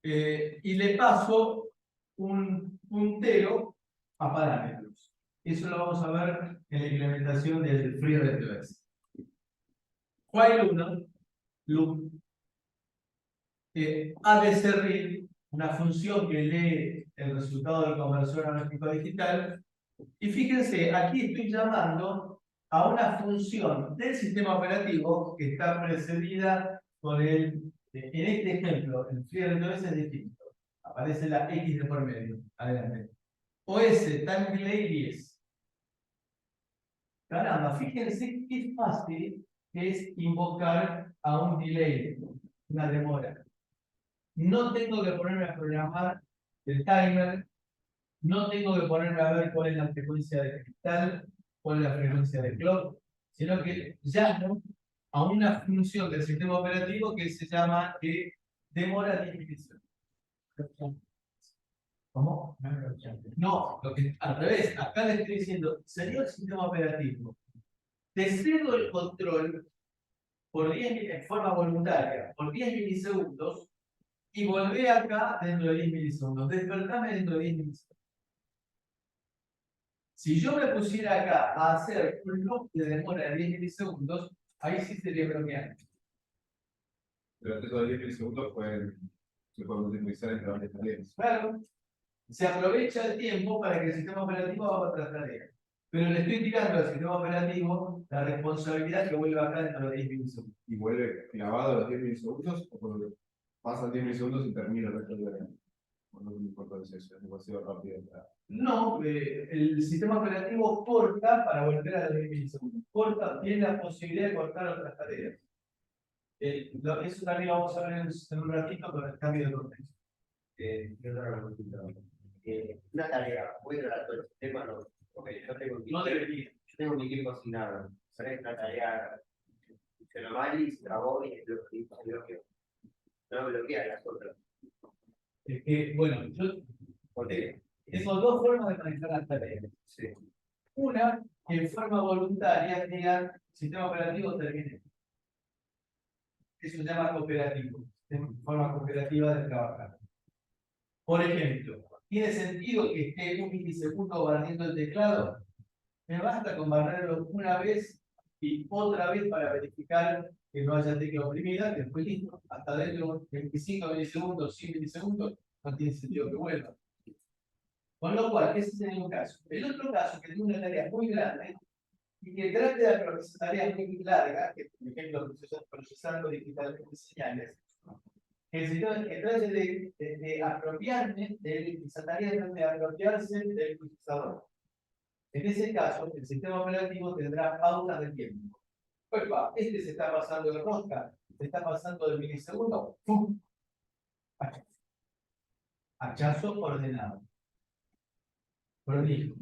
Y le paso un puntero a parámetros. Eso lo vamos a ver en la implementación del FreeRTOS. While 1, loop, ADC read, una función que lee el resultado del conversor analógico a digital. Y fíjense, aquí estoy llamando a una función del sistema operativo que está precedida por el, en este ejemplo, el FreeRTOS es distinto. Aparece la X de por medio. Adelante. OS, time delay 10. Caramba, fíjense qué fácil es invocar a un delay, una demora. No tengo que ponerme a programar el timer, no tengo que ponerme a ver cuál es la frecuencia de cristal, cuál es la frecuencia de clock, sino que llamo a una función del sistema operativo que se llama demora de definición. ¿Cómo? No, al revés, acá le estoy diciendo, señor sistema operativo, te cedo el control por 10, en forma voluntaria, por 10 milisegundos, y volvé acá dentro de 10 milisegundos. Despertame dentro de 10 milisegundos. Si yo me pusiera acá a hacer un loop de demora de 10 milisegundos, ahí sí sería bloqueante. Pero estos 10 milisegundos se pueden utilizar entre varias tareas. Claro, se aprovecha el tiempo para que el sistema operativo haga otra tarea. Pero le estoy tirando al sistema operativo la responsabilidad que vuelva acá dentro de 10 milisegundos. ¿Y vuelve clavado a los 10 milisegundos o cuando pasan 10 milisegundos y termina el resto de la? No me importa eso, es demasiado rápido. No, el sistema operativo corta para volver a los 10 milisegundos. Corta, tiene la posibilidad de cortar otras tareas. Eso también lo vamos a ver en un ratito con el cambio de contexto. Una tarea muy relativa al sistema, no. Porque yo tengo No debería. yo tengo mi equipo asignado. ¿Sabes? Una tarea funciona mal y se trabó y bloqueo. No bloquea las otras. Bueno, yo tengo dos formas de manejar las tareas. Sí. Una, que en forma voluntaria diga sistema operativo termine. Eso se llama cooperativo, en forma cooperativa de trabajar. Por ejemplo, ¿tiene sentido que esté un milisegundo barriendo el teclado? Me basta con barrerlo una vez y otra vez para verificar que no haya tecla oprimida, que después listo. Hasta dentro de 25 milisegundos, 100 milisegundos, no tiene sentido que vuelva. Con lo cual, ese sería un caso. El otro caso, que tiene una tarea muy grande y que trate de aprovechar tareas muy largas, que por ejemplo, procesando digitalmente señales, que trate de apropiarme de esa tarea, de apropiarse del procesador. En ese caso, el sistema operativo tendrá pautas de tiempo. Pues va, este se está pasando de rosca, se está pasando de milisegundo, ¡pum! Hachazo ordenado. Prolijo.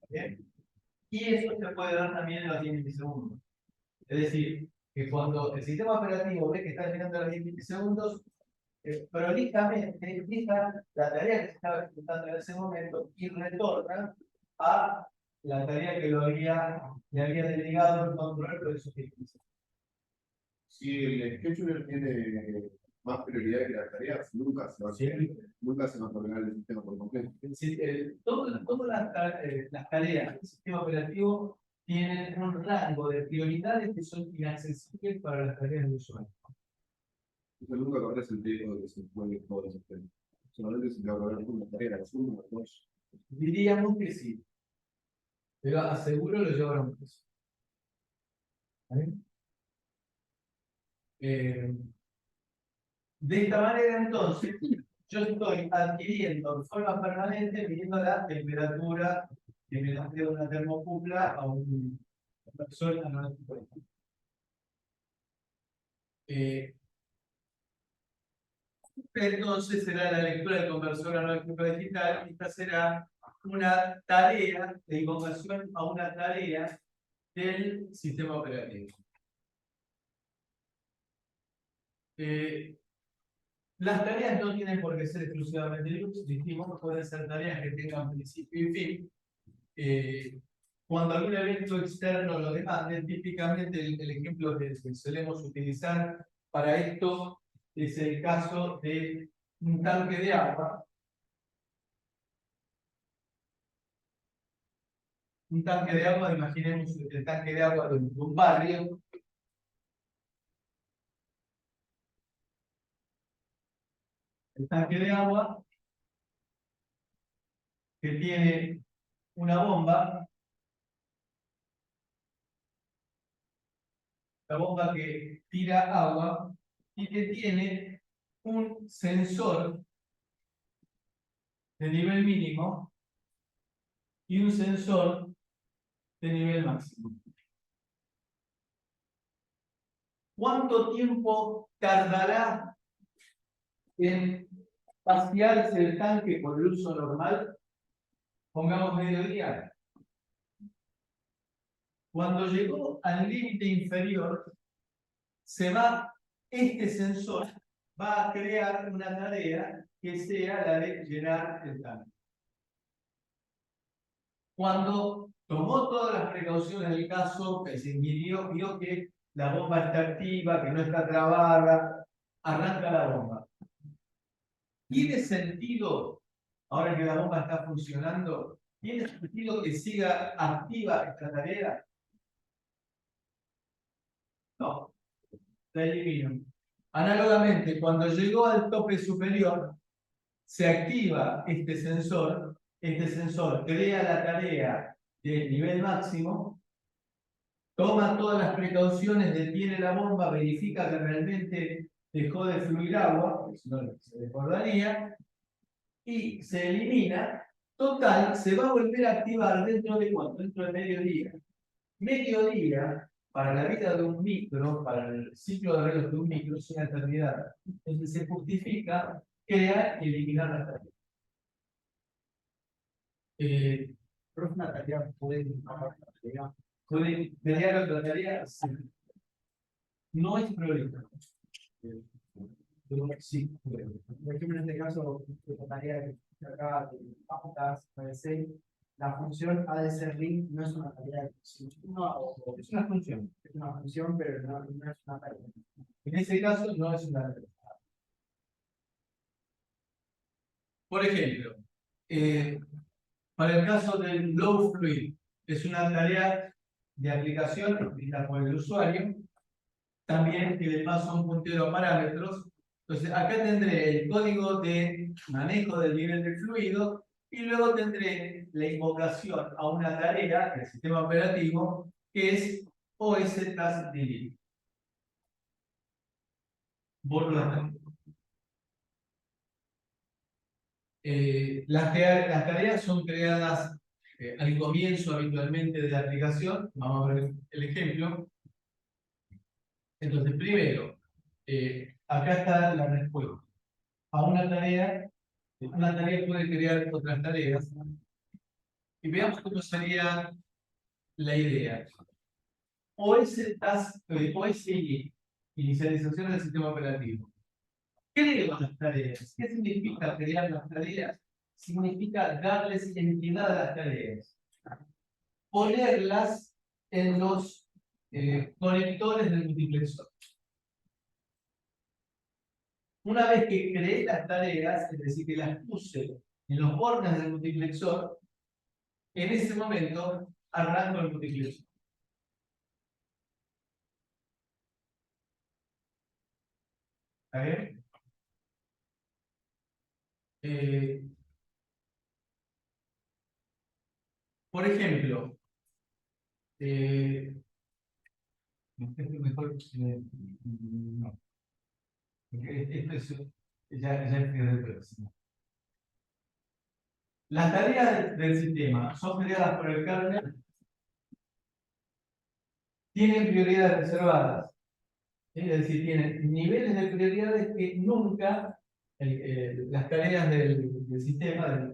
¿Bien? Y eso se puede dar también en los 10 milisegundos. Es decir, que cuando el sistema operativo ve que está llegando a los 10 milisegundos, prolijamente fija la tarea que se estaba ejecutando en ese momento y retorna a la tarea que le había delegado el control de esos 10 milisegundos. Si el scheduler tiene más prioridad que las tareas, nunca se va a controlar el sistema por completo. Es decir, todas las tareas del sistema operativo tienen un rango de prioridades que son inaccesibles para las tareas del usuario. Eso nunca corres el riesgo de que se vuelve todo ese tema. Solamente se te va a correr una tarea, la suma, dos. Diríamos que sí, pero aseguro lo llevaron preso. ¿Vale? De esta manera, entonces, yo estoy adquiriendo de forma permanente, midiendo la temperatura que me da de una termocupla a una persona no es entonces será la lectura del conversor analógico digital. Esta será una tarea de invocación a una tarea del sistema operativo. Las tareas no tienen por qué ser exclusivamente loops, dijimos, pueden ser tareas que tengan principio y fin. Cuando algún evento externo lo demande, típicamente el ejemplo que solemos utilizar para esto es el caso de un tanque de agua. Un tanque de agua, imaginemos el tanque de agua de un barrio. El tanque de agua que tiene una bomba. La bomba que tira agua y que tiene un sensor de nivel mínimo y un sensor de nivel máximo. ¿Cuánto tiempo tardará en vaciarse el tanque por el uso normal? Pongamos mediodía. Cuando llegó al límite inferior, este sensor va a crear una tarea que sea la de llenar el tanque. Cuando tomó todas las precauciones del caso, que se vio que la bomba está activa, que no está trabada, arranca la bomba. ¿Tiene sentido, ahora que la bomba está funcionando, tiene sentido que siga activa esta tarea? No, la elimino. Análogamente, cuando llegó al tope superior, se activa este sensor crea la tarea de nivel máximo, toma todas las precauciones, detiene la bomba, verifica que realmente dejó de fluir agua, si no se desbordaría, y se elimina. Total, se va a volver a activar dentro de ¿cuánto? Dentro de mediodía. Mediodía, para la vida de un micro, para el ciclo de reloj de un micro, es una eternidad. Entonces se justifica crear y eliminar las tareas. Una tarea puede pelear otra tarea, sí. No es problema. Pero sí, Por ejemplo, en este caso, la tarea que acá de pautas, la función ha de ser link, no es una tarea de función. no, es una función. Es una función, pero no es una tarea. En ese caso no es una tarea. Por ejemplo, para el caso del low fluid, es una tarea de aplicación escrita por el usuario, también que le paso un puntero a parámetros. Entonces, acá tendré el código de manejo del nivel de fluido y luego tendré la invocación a una tarea del sistema operativo que es OS Task Delete. Borro la tarea. Las tareas son creadas al comienzo habitualmente de la aplicación. Vamos a ver el ejemplo. Entonces, primero, acá está la respuesta. A una tarea puede crear otras tareas. Y veamos cómo sería la idea. OSI, inicialización del sistema operativo. Creo las tareas. ¿Qué significa crear las tareas? Significa darles entidad a las tareas. Ponerlas en los conectores del multiplexor. Una vez que creé las tareas, es decir, que las puse en los bordes del multiplexor, en ese momento arranco el multiplexor. ¿Está bien? Por ejemplo, mejor, no, esto es, ya es el próximo. Las tareas del sistema son creadas por el kernel, tienen prioridades reservadas, es decir, tienen niveles de prioridades que nunca las tareas del sistema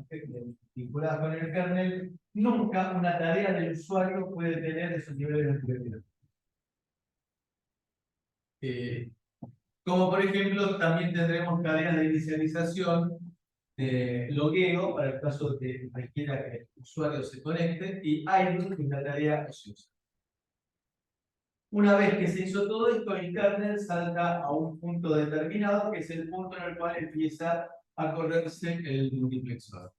vinculadas con el kernel, nunca una tarea del usuario puede tener esos niveles de prioridad. Como por ejemplo, también tendremos tareas de inicialización, de logueo, para el caso de que requiera que el usuario se conecte, y idle, que es la tarea ociosa. Una vez que se hizo todo esto, el kernel salta a un punto determinado, que es el punto en el cual empieza a correrse el multiplexor.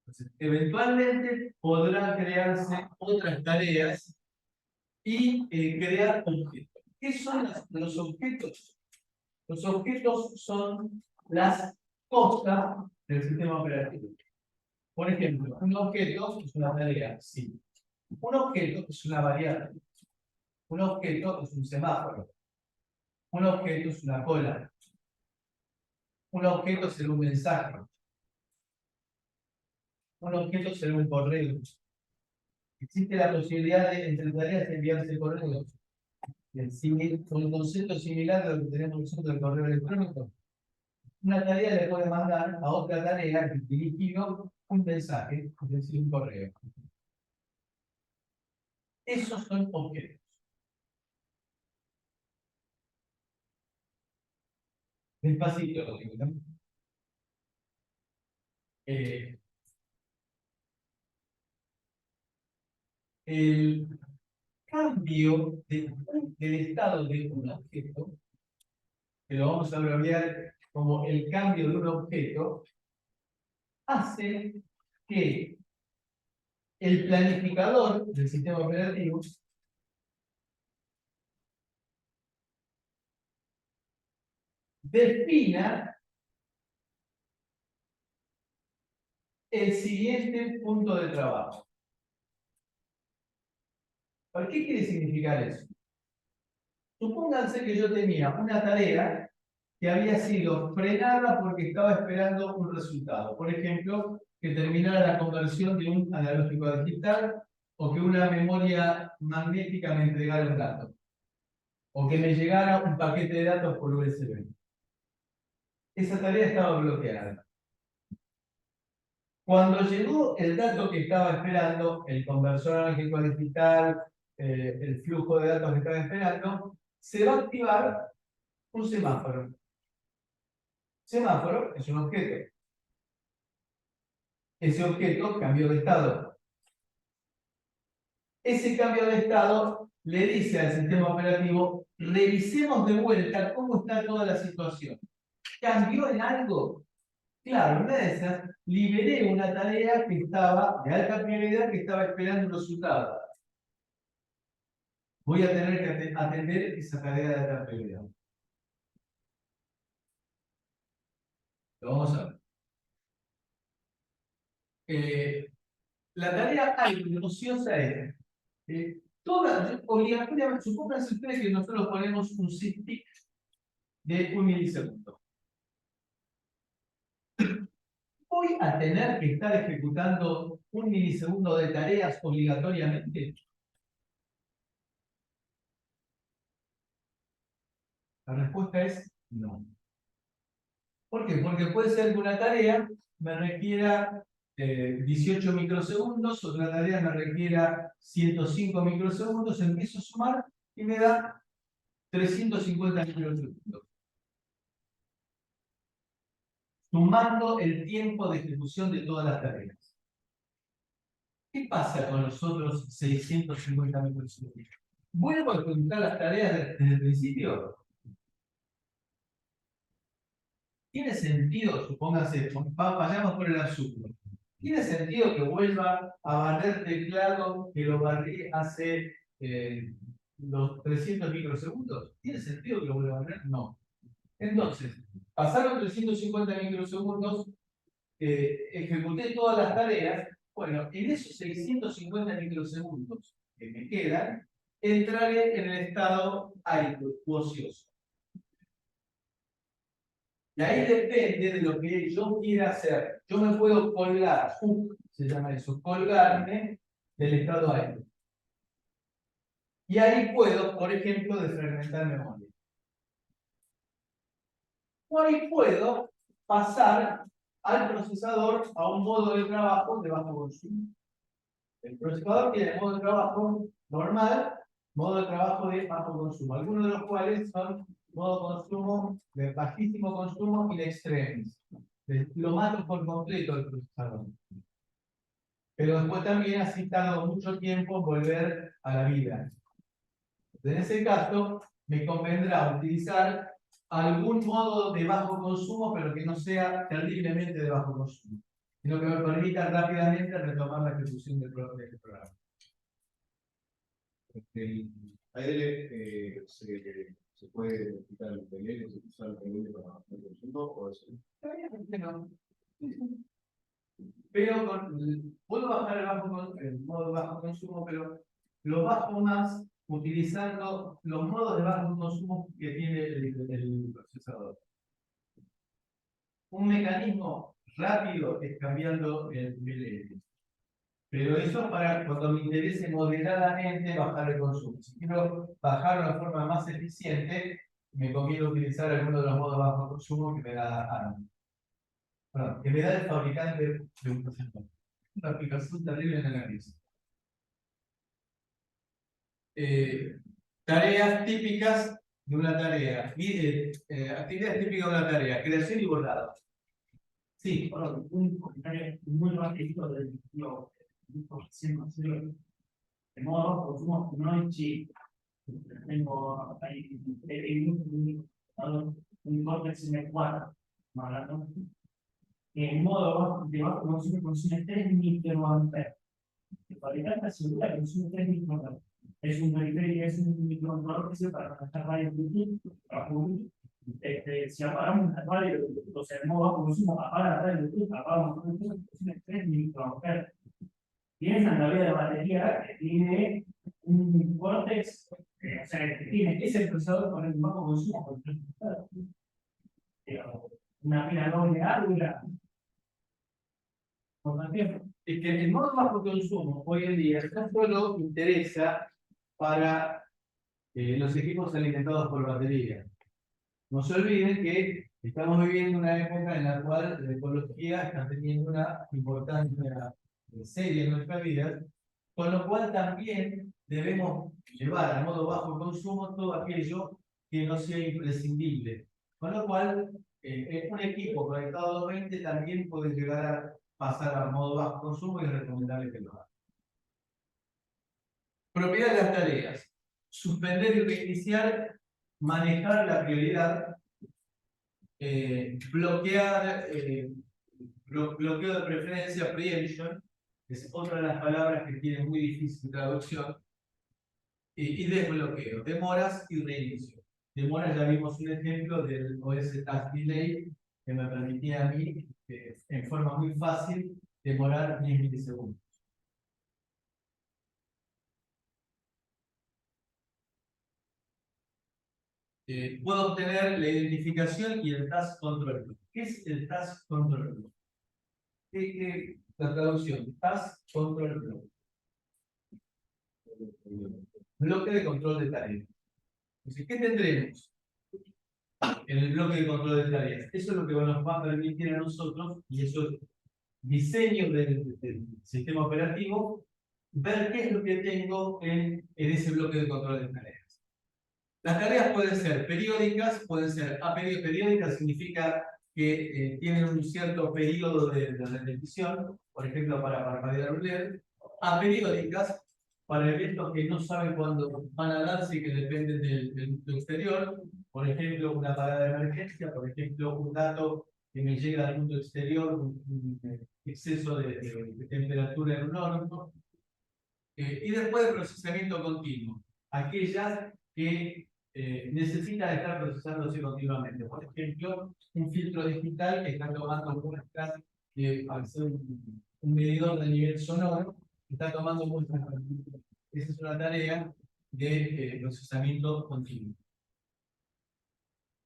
Entonces, eventualmente podrán crearse otras tareas y crear objetos. ¿Qué son los objetos? Los objetos son las cosas del sistema operativo. Por ejemplo, un objeto es una tarea, sí. Un objeto es una variable. Un objeto es un semáforo. Un objeto es una cola. Un objeto será un mensaje. Un objeto será un correo. Existe la posibilidad de, entre tareas, enviarse correos. Un concepto similar a lo que tenemos nosotros del correo electrónico. Una tarea le puede mandar a otra tarea dirigido un mensaje, es decir, un correo. Esos son objetos. Despacito lo digo, ¿no? El cambio del estado de un objeto, que lo vamos a abreviar como el cambio de un objeto, hace que el planificador del sistema operativo defina el siguiente punto de trabajo. ¿Para qué quiere significar eso? Supónganse que yo tenía una tarea que había sido frenada porque estaba esperando un resultado. Por ejemplo, que terminara la conversión de un analógico a digital, o que una memoria magnética me entregara un dato, o que me llegara un paquete de datos por USB. Esa tarea estaba bloqueada. Cuando llegó el dato que estaba esperando, el conversor analógico a digital, el flujo de datos que estaba esperando, se va a activar un semáforo. Semáforo es un objeto. Ese objeto cambió de estado. Ese cambio de estado le dice al sistema operativo: revisemos de vuelta cómo está toda la situación. ¿Cambió en algo? Claro, una de esas, liberé una tarea que estaba de alta prioridad, que estaba esperando un resultado. Voy a tener que atender esa tarea de alta prioridad. Lo vamos a ver. La tarea ociosa es obligatoriamente, supónganse ustedes que nosotros ponemos un SysTick de 1 milisegundo. ¿Voy a tener que estar ejecutando 1 milisegundo de tareas obligatoriamente? La respuesta es no. ¿Por qué? Porque puede ser que una tarea me requiera 18 microsegundos, otra tarea me requiera 105 microsegundos, empiezo a sumar y me da 350 microsegundos. Sumando el tiempo de ejecución de todas las tareas. ¿Qué pasa con los otros 650 microsegundos? ¿Vuelvo a ejecutar las tareas desde el principio? ¿Tiene sentido, supóngase, vayamos por el absurdo? ¿Tiene sentido que vuelva a barrer teclado que lo barrí hace los 300 microsegundos? ¿Tiene sentido que lo vuelva a barrer? No. Entonces, pasaron 350 microsegundos, ejecuté todas las tareas. Bueno, en esos 650 microsegundos que me quedan, entraré en el estado idle, u ocioso. Y ahí depende de lo que yo quiera hacer. Yo me puedo colgar, se llama eso, colgarme del estado idle. Y ahí puedo, por ejemplo, desfragmentar memoria. O ahí puedo pasar al procesador a un modo de trabajo de bajo consumo. El procesador tiene modo de trabajo normal, modo de trabajo de bajo consumo, algunos de los cuales son modo de consumo de bajísimo consumo in extremis. Lo mato por completo el procesador. Pero después también así tardo mucho tiempo en volver a la vida. En ese caso, me convendrá utilizar algún modo de bajo consumo, pero que no sea terriblemente de bajo consumo, sino que me permita rápidamente retomar la ejecución del programa. El ADL se puede quitar el PLL, se usa el PLL para el conjunto o eso. No. Pero puedo bajar el modo bajo consumo, pero lo bajo más utilizando los modos de bajo consumo que tiene el procesador. Un mecanismo rápido es cambiando el PLL. Pero eso es para cuando me interese moderadamente bajar el consumo. Si quiero bajar de una forma más eficiente, me conviene utilizar alguno de los modos bajo consumo que me da ARM. Perdón, que me da el fabricante de un procesador. Una aplicación terrible en el análisis. Tareas típicas de una tarea. Actividades típicas de una tarea. Creación y bordado. Sí. Bueno, un comentario muy rápido del lo de modo consumo no es chip. Tengo ahí un córtex M4, ¿no? En modo de bajo consumo consume 3 microamperes. El fabricante asegura que consume 3 microamperes. Es un microcontrolador que sirve para conectar radio Bluetooth. Si apagamos la radio, o sea, en modo bajo consumo, apaga la radio Bluetooth, apagamos la radio Bluetooth, consume 3 microamperes. Piensa en la vida de batería que tiene un córtex, o sea, que tiene ese procesador con el bajo consumo, una pila doble árbula. Por ejemplo, Es que el modo bajo consumo hoy en día no solo interesa para los equipos alimentados por batería. No se olviden que estamos viviendo una época en la cual la ecología está teniendo una importancia seria en nuestras vidas, con lo cual también debemos llevar a modo bajo consumo todo aquello que no sea imprescindible. Con lo cual, un equipo conectado a 220 también puede llegar a pasar a modo bajo consumo y es recomendable que lo haga. Propiedad de las tareas. Suspender y reiniciar, manejar la prioridad, bloqueo de preferencia, preemption, es otra de las palabras que tiene muy difícil traducción, y desbloqueo, demoras y reinicio. Demoras, ya vimos un ejemplo del OS Task Delay que me permitía a mí, en forma muy fácil, demorar 10 milisegundos. Puedo obtener la identificación y el task control flow. ¿Qué es el task control flow? La traducción, task control flow. Bloque de control de tareas. Entonces, ¿qué tendremos en el bloque de control de tareas? Eso es lo que nos va a permitir a nosotros, y eso es diseño del sistema operativo, ver qué es lo que tengo en ese bloque de control de tareas. Las tareas pueden ser periódicas, pueden ser periódicas, significa que tienen un cierto periodo de repetición, por ejemplo, para parpadear un LED. Aperiódicas, para eventos que no saben cuándo van a darse y que dependen del mundo exterior, por ejemplo, una parada de emergencia, por ejemplo, un dato que me llega al mundo exterior, un exceso de temperatura en un horno. Y después de procesamiento continuo, aquellas que necesitan estar procesándose continuamente. Por ejemplo, un filtro digital que está tomando muestras, al ser un medidor de nivel sonoro, está tomando muestras. Esa es una tarea de procesamiento continuo.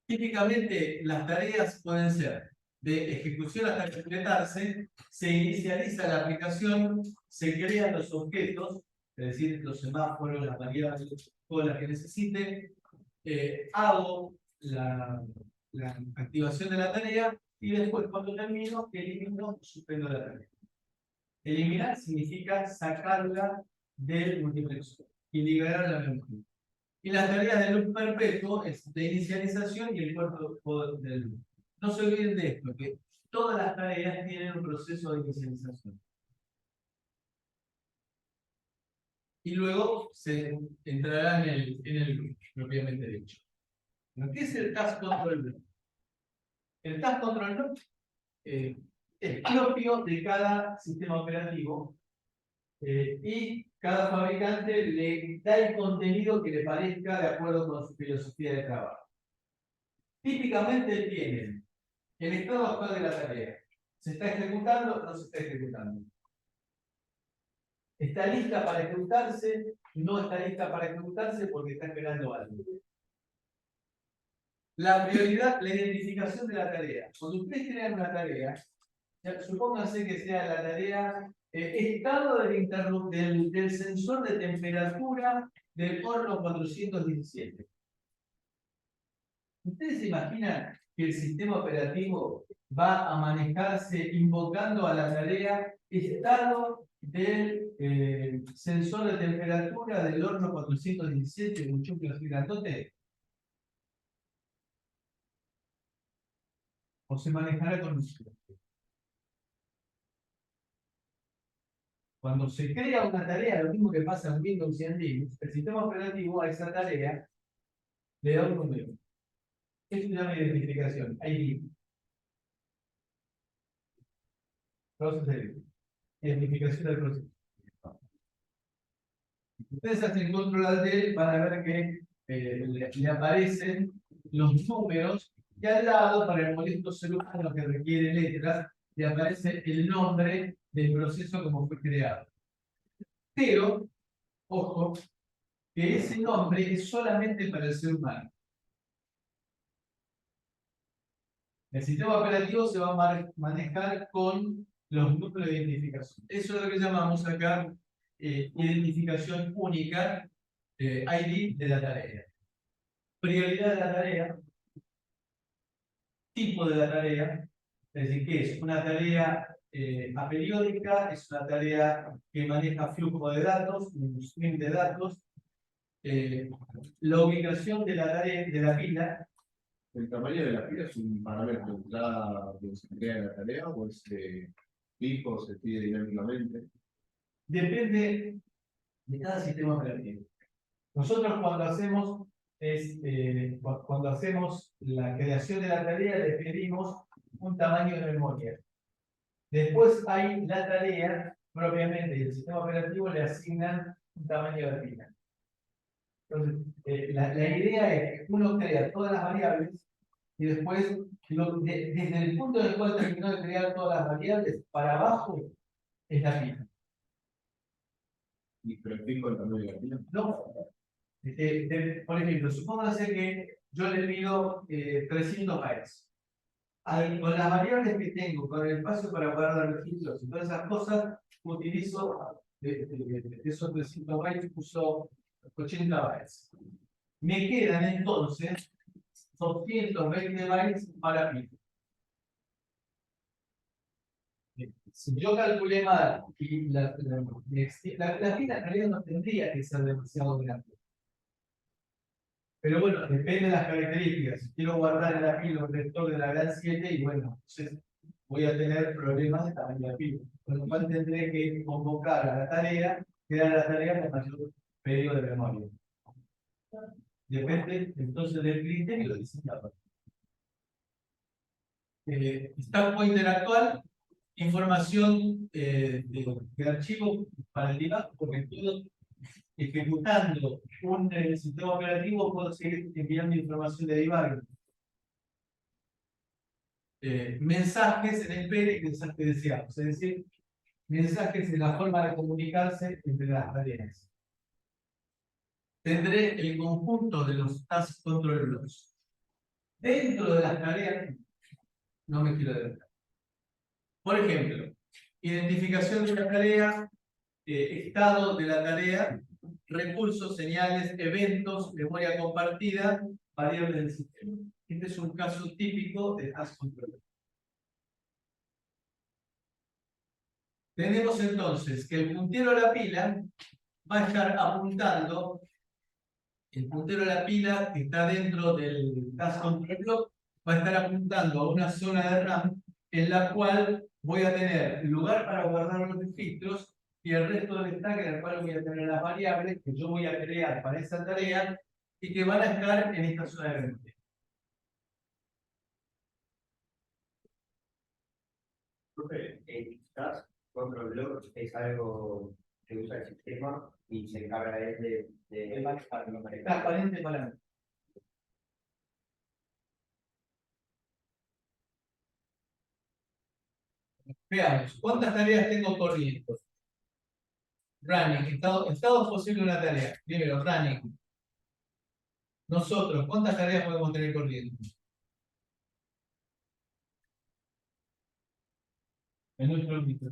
Típicamente las tareas pueden ser de ejecución hasta completarse, se inicializa la aplicación, se crean los objetos, es decir, los semáforos, las variables, todas las que necesite, hago la activación de la tarea y después cuando termino, elimino, suspendo la tarea. Eliminar significa sacarla del multiplexor y liberar la memoria. Y la tarea del loop perpetuo es de inicialización y el cuerpo del loop. No se olviden de esto, que todas las tareas tienen un proceso de inicialización. Y luego se entrará en el loop, propiamente dicho. ¿Qué es el task control loop? El task control loop es propio de cada sistema operativo y cada fabricante le da el contenido que le parezca de acuerdo con su filosofía de trabajo. Típicamente tienen el estado actual de la tarea. ¿Se está ejecutando o no se está ejecutando? ¿Está lista para ejecutarse? No está lista para ejecutarse porque está esperando algo. La prioridad, la identificación de la tarea. Cuando ustedes crean una tarea, supónganse que sea la tarea estado del sensor de temperatura del horno 417. ¿Ustedes se imaginan que el sistema operativo va a manejarse invocando a la tarea estado del sensor de temperatura del horno 417 de un chuplo así grandote? ¿O se manejará con un script? Cuando se crea una tarea, lo mismo que pasa en Windows y en Linux, el sistema operativo a esa tarea le da un número. Esto se llama identificación, ID. Identificación del proceso. Ustedes hacen control alt del, van a ver que le aparecen los números y al lado, para el molesto celular, lo que requiere letras, le aparece el nombre del proceso como fue creado. Pero, ojo, que ese nombre es solamente para el ser humano. El sistema operativo se va a manejar con los números de identificación. Eso es lo que llamamos acá identificación única, ID de la tarea. Prioridad de la tarea, tipo de la tarea, es decir, que es una tarea aperiódica, es una tarea que maneja flujo de datos, un stream de datos, la ubicación de la tarea, de la pila. ¿El tamaño de la pila es un parámetro de entrada que se crea en la tarea o es fijo, se pide dinámicamente? Depende de cada sistema operativo. Nosotros cuando hacemos la creación de la tarea le pedimos un tamaño de memoria. Después hay la tarea propiamente y el sistema operativo le asignan un tamaño de pila. Entonces, la idea es que uno crea todas las variables y después, desde el punto en el cual terminó de crear todas las variables, para abajo es la pila. ¿Y pero fijo el tamaño de la pila? No. Por ejemplo, supóngase que yo le pido 300 bytes. Con las variables que tengo, con el espacio para guardar registros y todas esas cosas, utilizo esos 300 bytes, uso 80 bytes. Me quedan entonces 220 bytes para pila. Si yo calculé mal y la pila en realidad no tendría que ser demasiado grande. Pero bueno, depende de las características. Si quiero guardar en la pila un vector de la gran 7, y bueno, entonces voy a tener problemas de tamaño de pila. Con lo cual tendré que convocar a la tarea, crear la tarea con mayor periodo de memoria. Depende entonces del criterio del diseñador. Stack pointer actual, información de archivo para el debug, porque todo ejecutando un sistema operativo, puedo seguir enviando información de debug. Mensajes en espera y mensajes deseados, es decir, mensajes en la forma de comunicarse entre las tareas. Tendré el conjunto de los task control blocks. Dentro de las tareas, no me quiero adelantar. Por ejemplo, identificación de la tarea, estado de la tarea, recursos, señales, eventos, memoria compartida, variables del sistema. Este es un caso típico de task control. Tenemos entonces que el puntero a la pila va a estar apuntando, el puntero a la pila que está dentro del task control block, va a estar apuntando a una zona de RAM en la cual voy a tener lugar para guardar los registros y el resto del stack en el cual voy a tener las variables que yo voy a crear para esa tarea y que van a estar en esta zona de memoria. El task control block es algo que usa el sistema y se encarga de manejarlo. Transparente para mí. Veamos, ¿cuántas tareas tengo corriendo? Running, estado posible de una tarea. Primero, running. Nosotros, ¿cuántas tareas podemos tener corriendo? En nuestro ámbito.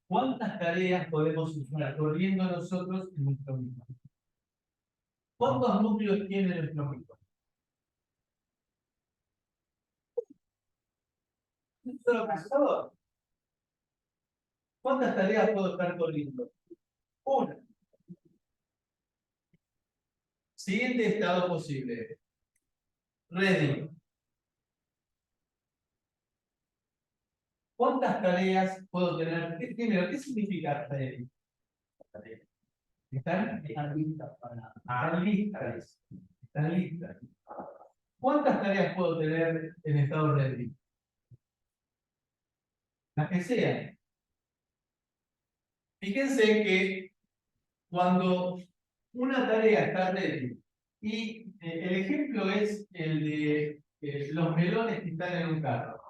¿Cuántas tareas podemos estar corriendo nosotros en nuestro ámbito? ¿Cuántos núcleos tiene nuestro ámbito? ¿Un solo procesador? ¿Cuántas tareas puedo estar corriendo? Una. Siguiente estado posible. Ready. ¿Cuántas tareas puedo tener? Primero, ¿qué significa ready? Están listas para están listas. Están listas. ¿Cuántas tareas puedo tener en estado ready? Las que sean. Fíjense que cuando una tarea está ready y el ejemplo es el de los melones que están en un carro.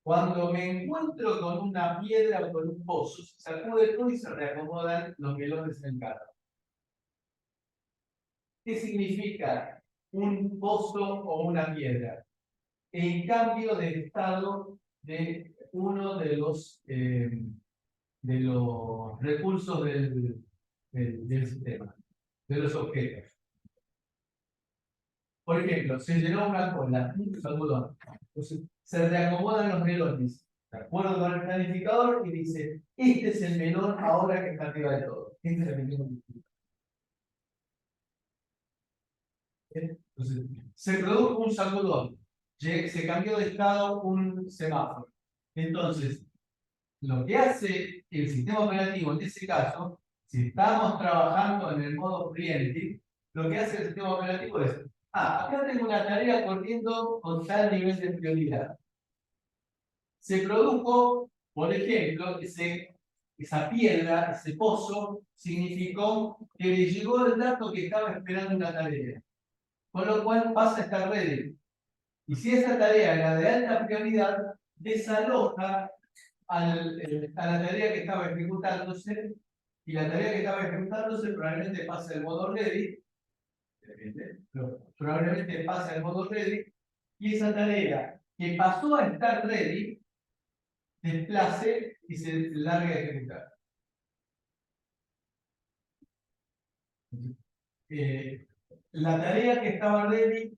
Cuando me encuentro con una piedra o con un pozo, se sacude todo y se reacomodan los melones en el carro. ¿Qué significa un pozo o una piedra? El cambio de estado de uno de los recursos del sistema, de los objetos. Por ejemplo, se llenó una cola, un algodón. Entonces, se reacomodan los melones, de acuerdo con el planificador, y dice, este es el melón ahora que está arriba de todo. Este es el melón. Entonces, se produjo un sacudón, se cambió de estado un semáforo. Entonces, lo que hace el sistema operativo en ese caso, si estamos trabajando en el modo preemptive, lo que hace el sistema operativo es, acá tengo una tarea corriendo con tal nivel de prioridad. Se produjo, por ejemplo, esa piedra, ese pozo, significó que le llegó el dato que estaba esperando una tarea. Con lo cual pasa a estar ready. Y si esa tarea era de alta prioridad, desaloja a la tarea que estaba ejecutándose, y la tarea que estaba ejecutándose probablemente pase al modo ready, probablemente pase al modo ready, y esa tarea que pasó a estar ready, desplace y se largue a ejecutar. La tarea que estaba ready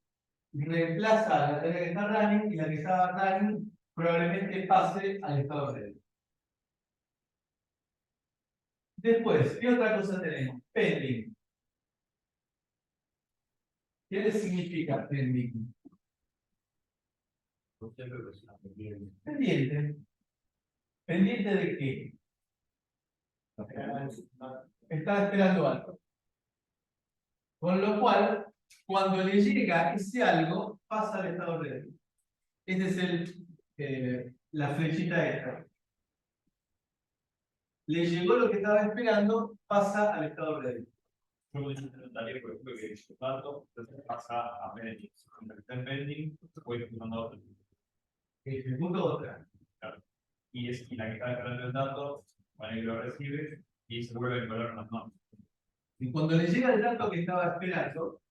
reemplaza a la tarea que está running, y la que estaba running probablemente pase al estado ready. Después, ¿qué otra cosa tenemos? Pending. ¿Qué le significa pending? Pendiente. ¿Pendiente de qué? Está esperando algo. Con lo cual, cuando le llega ese algo, pasa al estado ready. Este es la flechita esta. le llegó lo que estaba esperando, pasa al estado ready. Yo voy a intentar, por ejemplo, que su dato entonces pasa a pending. Cuando está en pending, voy ejecutando otro. Ejecuto otra. Y la que está esperando el dato, bueno, y lo recibe y se vuelve a encolar las manos. Y cuando le llega el dato que estaba esperando,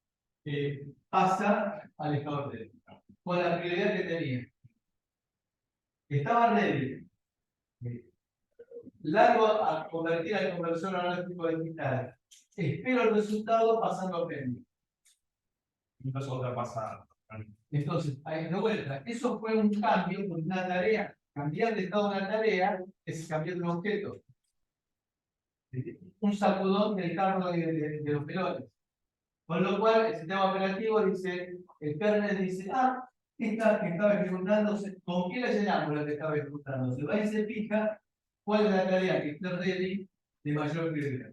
pasa al estado ready. Con la prioridad que tenía. Estaba ready. Largo a convertir al conversor analógico digital. Espero el resultado pasando a pending. Entonces otra pasa. Entonces, ahí de vuelta, eso fue un cambio, una tarea. Cambiar de estado de una tarea es cambiar de un objeto. Un sacudón del carro de los pelones. Con lo cual, el sistema operativo dice, el kernel dice, esta que estaba ejecutándose, ¿con qué la llenamos la que estaba ejecutándose? Va y se fija cuál es la tarea que está ready de mayor prioridad.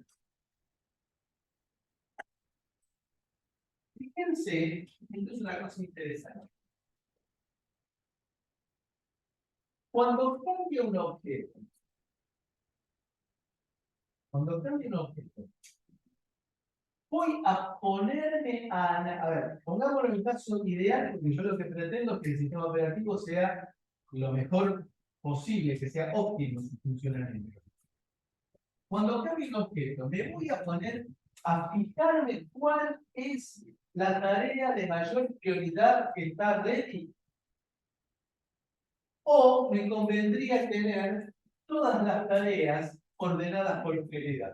Fíjense, esto es una cosa interesante. Cuando cambia un objeto, voy a ponerme a ver, pongámoslo en el caso ideal, porque yo lo que pretendo es que el sistema operativo sea lo mejor posible, que sea óptimo en su funcionamiento. Cuando cambie un objeto, me voy a poner a fijarme cuál es la tarea de mayor prioridad que está ready. O me convendría tener todas las tareas ordenadas por prioridad.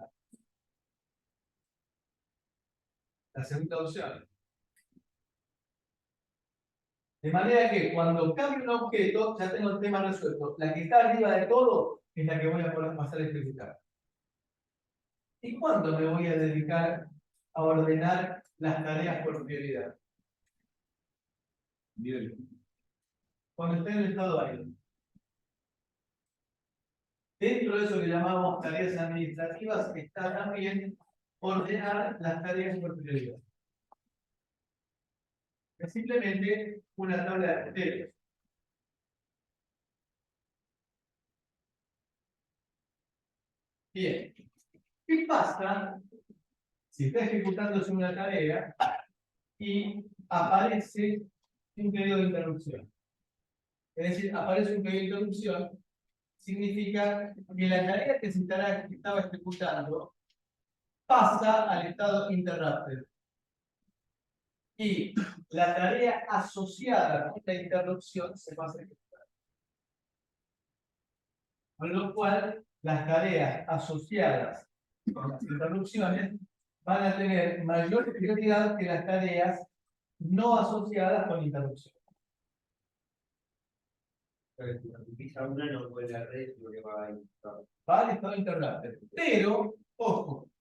La segunda opción. De manera que cuando cambie un objeto, ya tengo el tema resuelto. La que está arriba de todo es la que voy a poder pasar a ejecutar. ¿Y cuándo me voy a dedicar a ordenar las tareas por prioridad? Bien. Cuando esté en el estado idle. Dentro de eso que llamamos tareas administrativas está también ordenar las tareas por prioridad. Es simplemente una tabla de criterios. Bien. ¿Qué pasa si está ejecutándose una tarea y aparece un periodo de interrupción? Es decir, aparece un periodo de interrupción, significa que la tarea que se estaba ejecutando pasa al estado interrupted. Y la tarea asociada con la interrupción se pasa a ejecutar. Con lo cual, las tareas asociadas con las interrupciones van a tener mayor prioridad que las tareas no asociadas con interrupción. Quizá una no puede la red porque va a ir. Va al estado interrupted. Pero, ojo,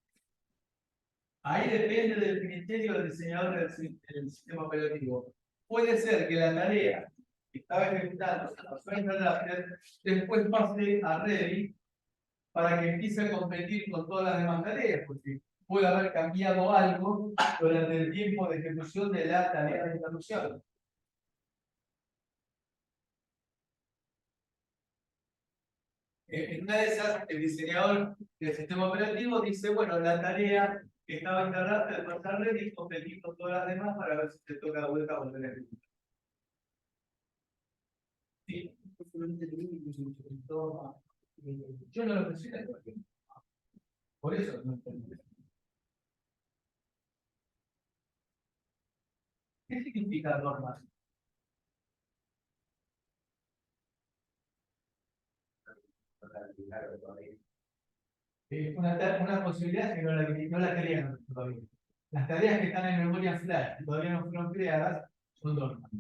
ahí depende del criterio del diseñador del sistema operativo. Puede ser que la tarea que estaba ejecutando pasó a interrupted, después pase a ready para que empiece a competir con todas las demás tareas, porque puede haber cambiado algo durante el tiempo de ejecución de la tarea de interrupción. En una de esas, el diseñador del sistema operativo dice, bueno, la tarea que estaba interrupted de pasar ready, competir con todas las demás para ver si te toca de vuelta volver a ejecutar. Sí. Yo no lo presioné. Por eso no entendí. ¿Qué significa norma? Una posibilidad que no la querían todavía. Las tareas que están en memoria flash y todavía no fueron creadas son normas.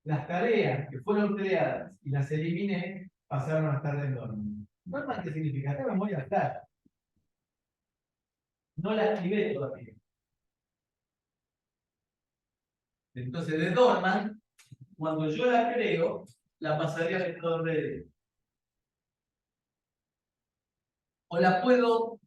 Las tareas que fueron creadas y las eliminé pasaron a estar en norma. ¿Norma qué significa? Está en memoria flash. No la activé todavía. Entonces, de Dorman, cuando yo la creo, la pasaría al estado ready. O la puedo,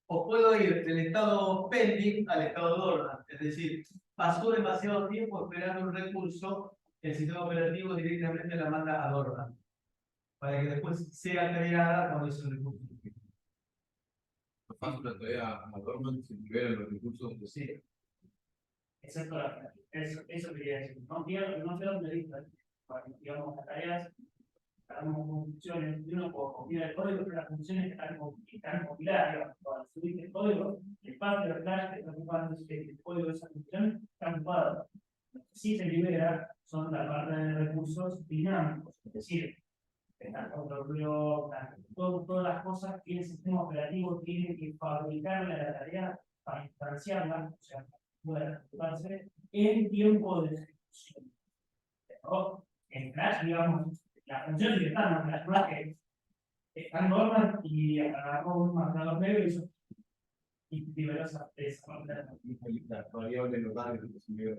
o puedo ir del estado pending al estado dormant. Es decir, pasó demasiado tiempo esperando un recurso, el sistema operativo directamente la manda a dormant. para que después sea creada cuando ese recurso esté. No pasa una tarea a Dorman si liberan los recursos que sí. Excepto la final. Eso quería decir. No quiero donde dice, digamos, las tareas, hagamos funciones, y uno puede copiar el código, pero las funciones que están compiladas, digamos, para subir el código, el path de flash que está ocupando el código de esa función está ocupado. Lo que sí se libera son la parte de recursos dinámicos, es decir, el control block, todas las cosas que el sistema operativo tiene que fabricarle a la tarea para instanciarla, o sea, pueda ejecutarse en tiempo de ejecución. Pero en Flash, digamos, las funciones que están en Flash que están normal y agarró un marcador negro y liberó esa parte. La variable local que se libera.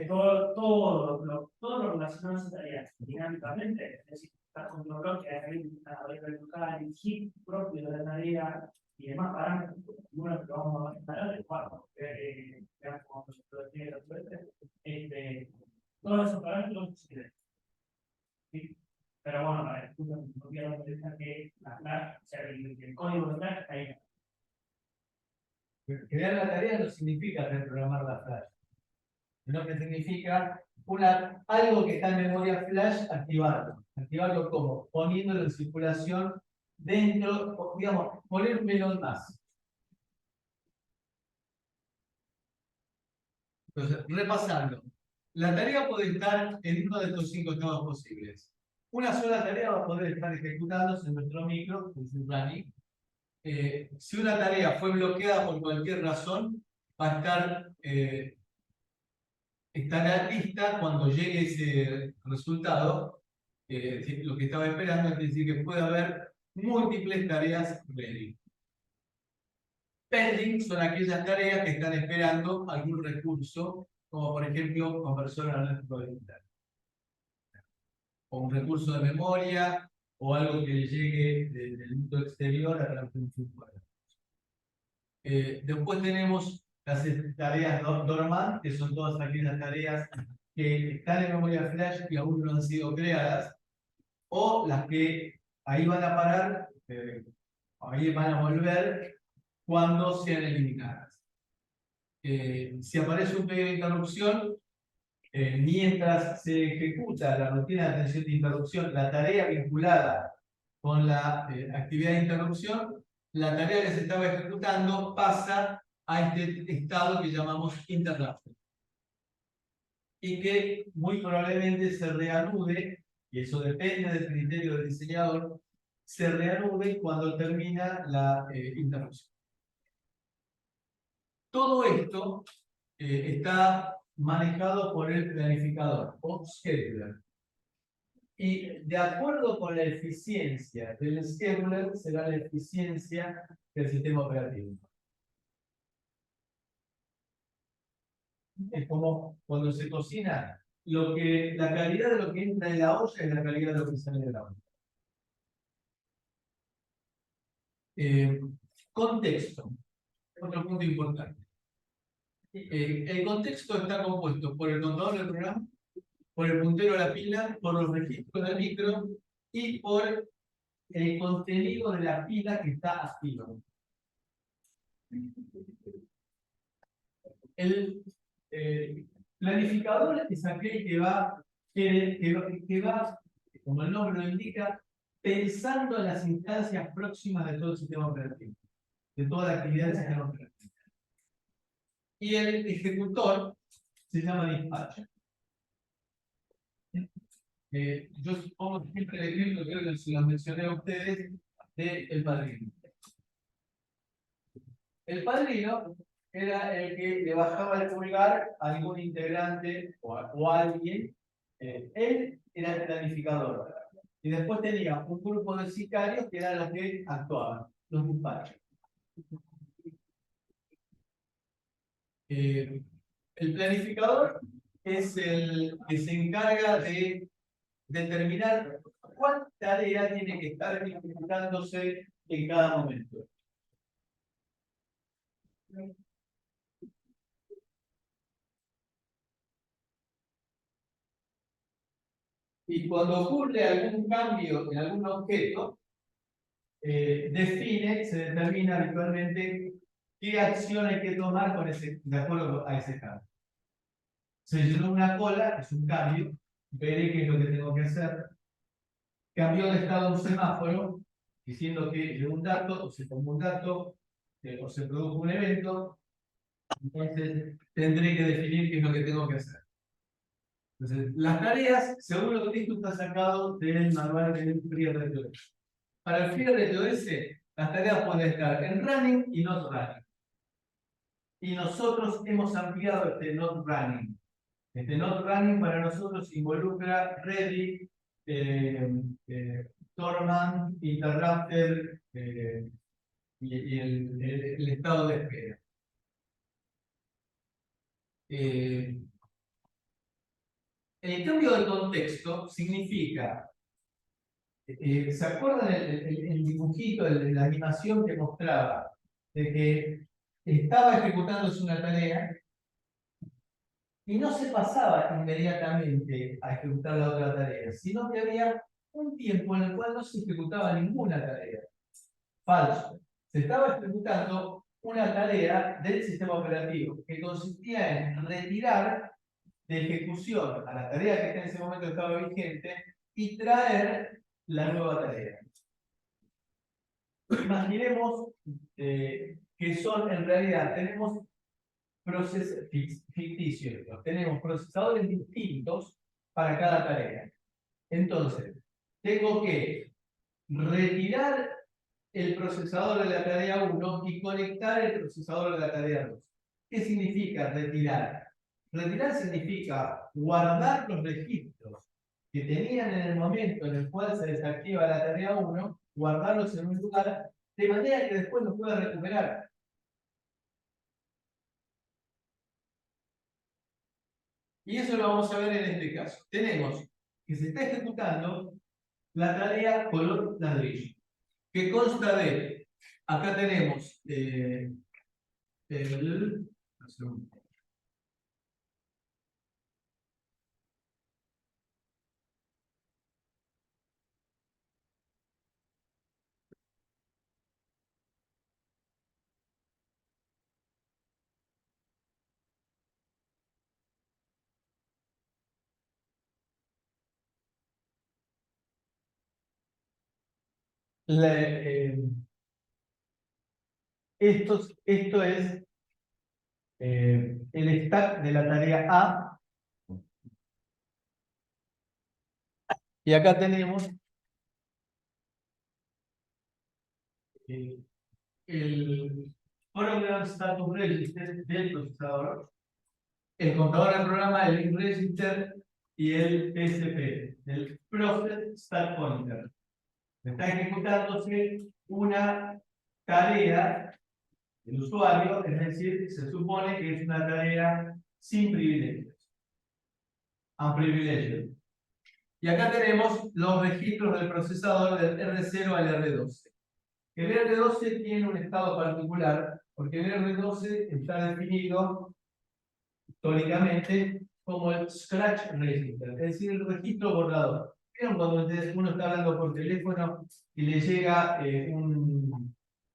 Todo lo relacionado a esa tarea dinámicamente, es decir, está controlado que hay una variable local, el hit propio de la tarea y demás parámetros, uno que vamos a instalar el cuarto, veamos cómo se define la todos esos parámetros se ven. ¿Sí? Pero bueno, para el punto no quiero dejar que la Flash, o sea, el código de Flash está ahí. Crear la tarea no significa reprogramar la flash, sino que significa algo que está en memoria flash, activarlo. ¿Activarlo cómo? Poniéndolo en circulación dentro, digamos, poner un melón más. Entonces, repasando. La tarea puede estar en uno de estos 5 estados posibles. Una sola tarea va a poder estar ejecutándose en nuestro micro, que es el running. Si una tarea fue bloqueada por cualquier razón, va a estará lista cuando llegue ese resultado. Lo que estaba esperando es decir que puede haber múltiples tareas ready. Pending son aquellas tareas que están esperando algún recurso, como por ejemplo conversión analógico digital, o un recurso de memoria, o algo que le llegue del mundo exterior a través de un flujo. Después tenemos las tareas dormant, que son todas aquellas tareas que están en memoria flash y aún no han sido creadas, o las que ahí van a parar, ahí van a volver cuando sean eliminadas. Si aparece un pedido de interrupción, mientras se ejecuta la rutina de atención de interrupción, la tarea vinculada con la actividad de interrupción, la tarea que se estaba ejecutando pasa a este estado que llamamos interrupted. Y que muy probablemente se reanude, y eso depende del criterio del diseñador, se reanude cuando termina la interrupción. Todo esto está manejado por el planificador o scheduler. Y de acuerdo con la eficiencia del scheduler será la eficiencia del sistema operativo. Es como cuando se cocina, la calidad de lo que entra en la olla es la calidad de lo que sale de la olla. Contexto, otro punto importante. El contexto está compuesto por el contador del programa, por el puntero de la pila, por los registros del micro y por el contenido de la pila que está activo. El planificador es aquel que va, como el nombre lo indica, pensando en las instancias próximas de todo el sistema operativo, de toda la actividad del sistema operativo. Y el ejecutor se llama dispatcher. Yo supongo que siempre el ejemplo, creo que se lo mencioné a ustedes, del padrino. El padrino era el que le bajaba el pulgar a algún integrante o a alguien. Él era el planificador. Y después tenía un grupo de sicarios que eran los que actuaban, los dispatchers. El planificador es el que se encarga de determinar cuál tarea tiene que estar ejecutándose en cada momento. Y cuando ocurre algún cambio en algún objeto, se determina habitualmente qué acción hay que tomar de acuerdo a ese cambio. Se llenó una cola, es un cambio, veré qué es lo que tengo que hacer. Cambió de estado un semáforo, diciendo que llegó un dato, o se tomó un dato, o se produjo un evento, entonces tendré que definir qué es lo que tengo que hacer. Entonces, las tareas, según lo que esto está sacado del manual del FreeRTOS. Para el FreeRTOS, las tareas pueden estar en running y not running. Y nosotros hemos ampliado este not running. Este not running para nosotros involucra ready, dormant, interrupted y el estado de espera. El cambio de contexto significa, ¿se acuerdan el dibujito, la animación que mostraba de que estaba ejecutándose una tarea y no se pasaba inmediatamente a ejecutar la otra tarea, sino que había un tiempo en el cual no se ejecutaba ninguna tarea? Falso. Se estaba ejecutando una tarea del sistema operativo que consistía en retirar de ejecución a la tarea que en ese momento estaba vigente y traer la nueva tarea. Imaginemos que son en realidad, tenemos procesos ficticios, tenemos procesadores distintos para cada tarea. Entonces, tengo que retirar el procesador de la tarea 1 y conectar el procesador de la tarea 2. ¿Qué significa retirar? Retirar significa guardar los registros que tenían en el momento en el cual se desactiva la tarea 1, guardarlos en un lugar, de manera que después los pueda recuperar. Y eso lo vamos a ver en este caso. Tenemos que se está ejecutando la tarea color ladrillo, que consta de, acá tenemos esto es el stack de la tarea A. Y acá tenemos el Program Status Register del procesador, el contador de programa, el link register y el PSP, el Process Stack Pointer. Está ejecutándose una tarea del usuario, es decir, se supone que es una tarea sin privilegios. Unprivileged. Y acá tenemos los registros del procesador del R0 al R12. El R12 tiene un estado particular, porque el R12 está definido históricamente como el scratch register, es decir, el registro borrador. ¿Vieron cuando uno está hablando por teléfono y le llega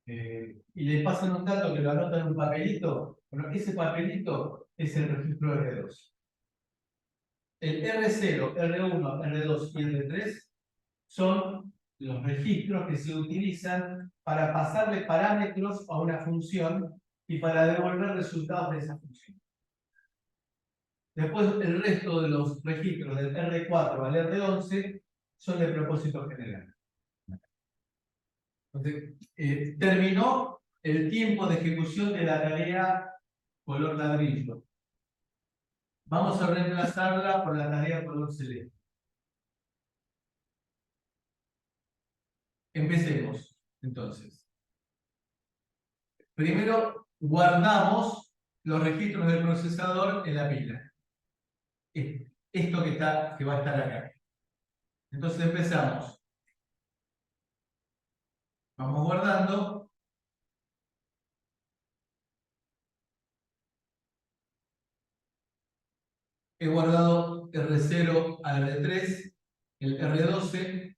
y le pasan un dato que lo anotan en un papelito? Bueno, ese papelito es el registro R12. El R0, R1, R2 y R3 son los registros que se utilizan para pasarle parámetros a una función y para devolver resultados de esa función. Después, el resto de los registros del R4 al R11 son de propósito general. Entonces, terminó el tiempo de ejecución de la tarea color ladrillo. Vamos a reemplazarla por la tarea color celeste. Empecemos, entonces. Primero, guardamos los registros del procesador en la pila. Esto que va a estar acá. Entonces empezamos. Vamos guardando. He guardado R0 al R3. el R12.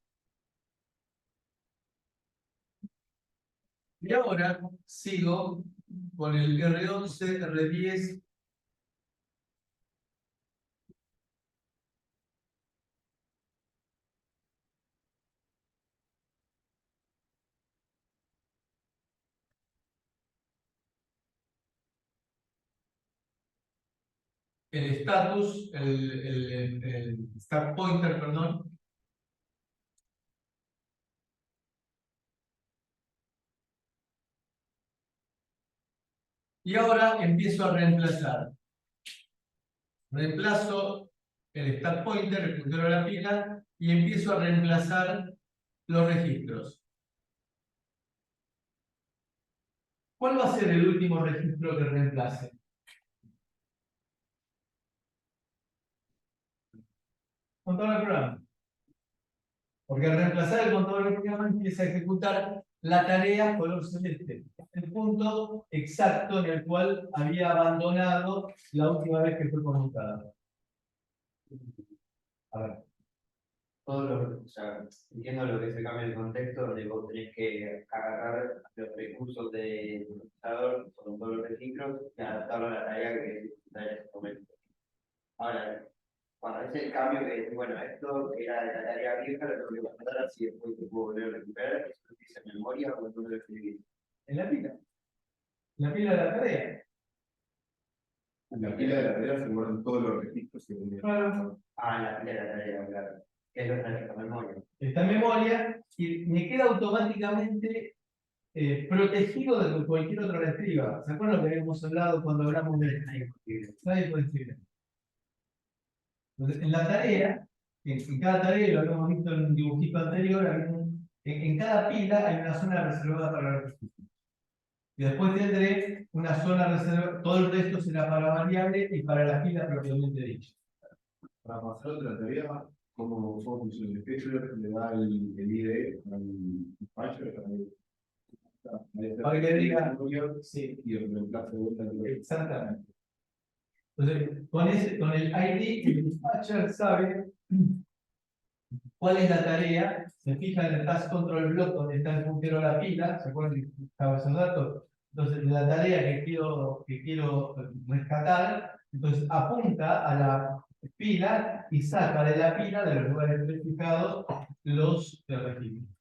Y ahora sigo con el R11, R10. El status, el stack pointer, perdón. Y ahora empiezo a reemplazar. Reemplazo el stack pointer, el puntero de la pila, y empiezo a reemplazar los registros. ¿Cuál va a ser el último registro que reemplace? Contador de programa. Porque al reemplazar el contador de programa empieza a ejecutar la tarea color celeste. El punto exacto en el cual había abandonado la última vez que fue conmutada. A ver. O sea, entiendo lo que es el cambio de contexto, donde vos tenés que agarrar los recursos del procesador con todos los registros y adaptarlo a la tarea que es ejecutar en ese momento. Ahora, cuando es el cambio que dice, bueno, esto era de la tarea vieja, lo tengo que guardar así después te puedo volver a recuperar, eso lo dice en memoria o no lo escribís. En la pila. En la pila de la tarea. En la pila de la tarea se guardan todos los registros que tenían. Claro. Ah, en la pila de la tarea, claro. Es lo que está en memoria. Está en memoria y me queda automáticamente protegido de cualquier otro la escriba. ¿Se acuerdan lo que habíamos hablado cuando hablamos de nadie puede escribir? Entonces, en la tarea, en cada tarea, lo habíamos visto en un dibujito anterior, en cada pila hay una zona reservada para los registros. Y después tendré una zona reservada, todo el resto será para variable y para la pila propiamente dicha. Para pasar a otra tarea, ¿cómo funciona? El scheduler le da el ID al dispatcher Para que diga, sí, y el reemplazo de vuelta al exactamente. Entonces, con el ID, el dispatcher sabe cuál es la tarea, se fija en el task control block donde está el puntero de la pila, ¿se acuerdan que estaba esos datos? Entonces, la tarea que quiero rescatar, entonces apunta a la pila y saca de la pila, de los lugares especificados, los registros.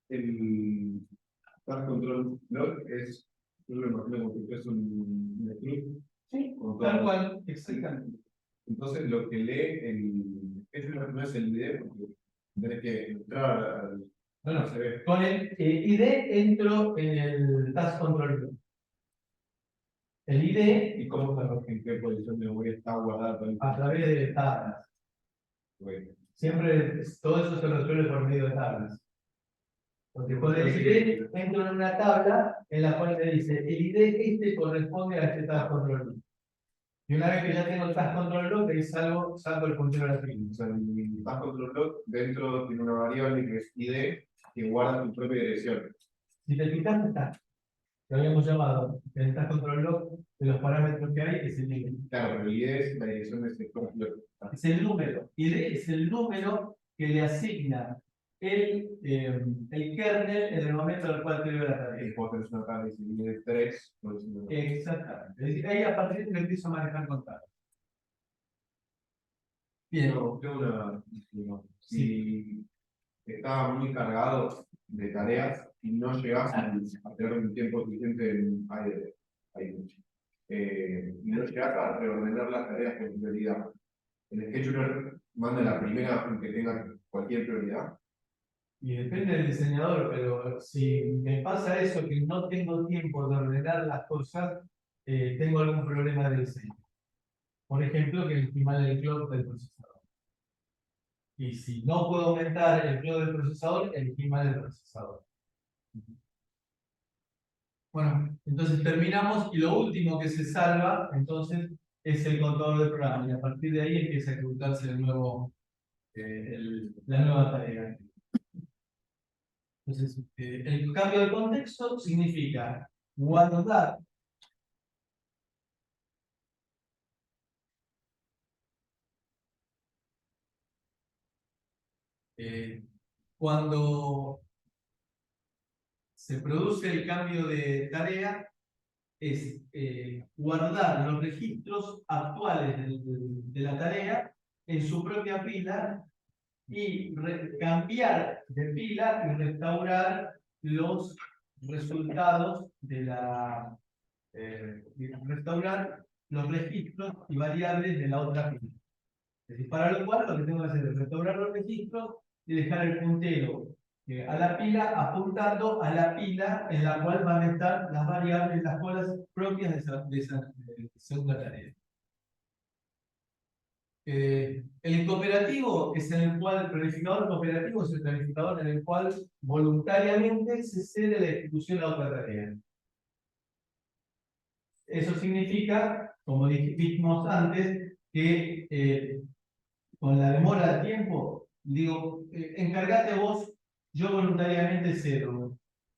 El task control block es, yo lo imagino como que es un club. Sí, con tal todo. cual, exactamente. Entonces, lo que lee eso no es el ID, porque tenés que entrar al. Bueno, se ve. con el ID entro en el task control block. El ID ¿Y cómo sabes en qué posición de memoria está guardada todo el a través de tablas. Bueno, Siempre todo eso se resuelve por medio de tablas. Porque con el ID entro en una tabla en la cual me dice el ID este corresponde a este task control block. Y una vez que ya tengo el task control block, ahí salgo el puntero de la pila. o sea, el task control block dentro tiene una variable que es ID que guarda tu propia dirección. Si te fijas, está. Lo habíamos llamado el task control block de los parámetros que hay, es el ID. Claro, pero el ID es la dirección de ese block. Es el número. ID es el número que le asigna el kernel en el momento en el cual escribe la tarea. Y vos tenés una tabla de ID 3, no es una. Exactamente. Es decir, ahí a partir de ahí empiezo a manejar con tablas. Bien. No, tengo si estaba muy cargado de tareas y no llegás a tener un tiempo suficiente en y no llegás a reordenar las tareas con prioridad. El scheduler manda la primera que tenga cualquier prioridad. Y depende del diseñador, pero si me pasa eso, que no tengo tiempo de ordenar las cosas, tengo algún problema de diseño. Por ejemplo, que el mal el clock del procesador. Y si no puedo aumentar el clock del procesador, elegí mal el procesador. Bueno, entonces terminamos y lo último que se salva, entonces, es el contador del programa. Y a partir de ahí empieza a ejecutarse la nueva tarea. Entonces, el cambio de contexto significa guardar Cuando se produce el cambio de tarea, es guardar los registros actuales de la tarea en su propia pila y cambiar de pila y restaurar los resultados de la restaurar los registros y variables de la otra pila. Es decir, para lo cual lo que tengo que hacer es restaurar los registros y dejar el puntero a la pila apuntando a la pila en la cual van a estar las variables, las colas propias de esa segunda tarea. El cooperativo es en el cual, el planificador cooperativo es el planificador en el cual voluntariamente se cede la ejecución a otra tarea. Eso significa, como dijimos antes, que con la demora de tiempo, digo, encárgate vos, yo voluntariamente cedo.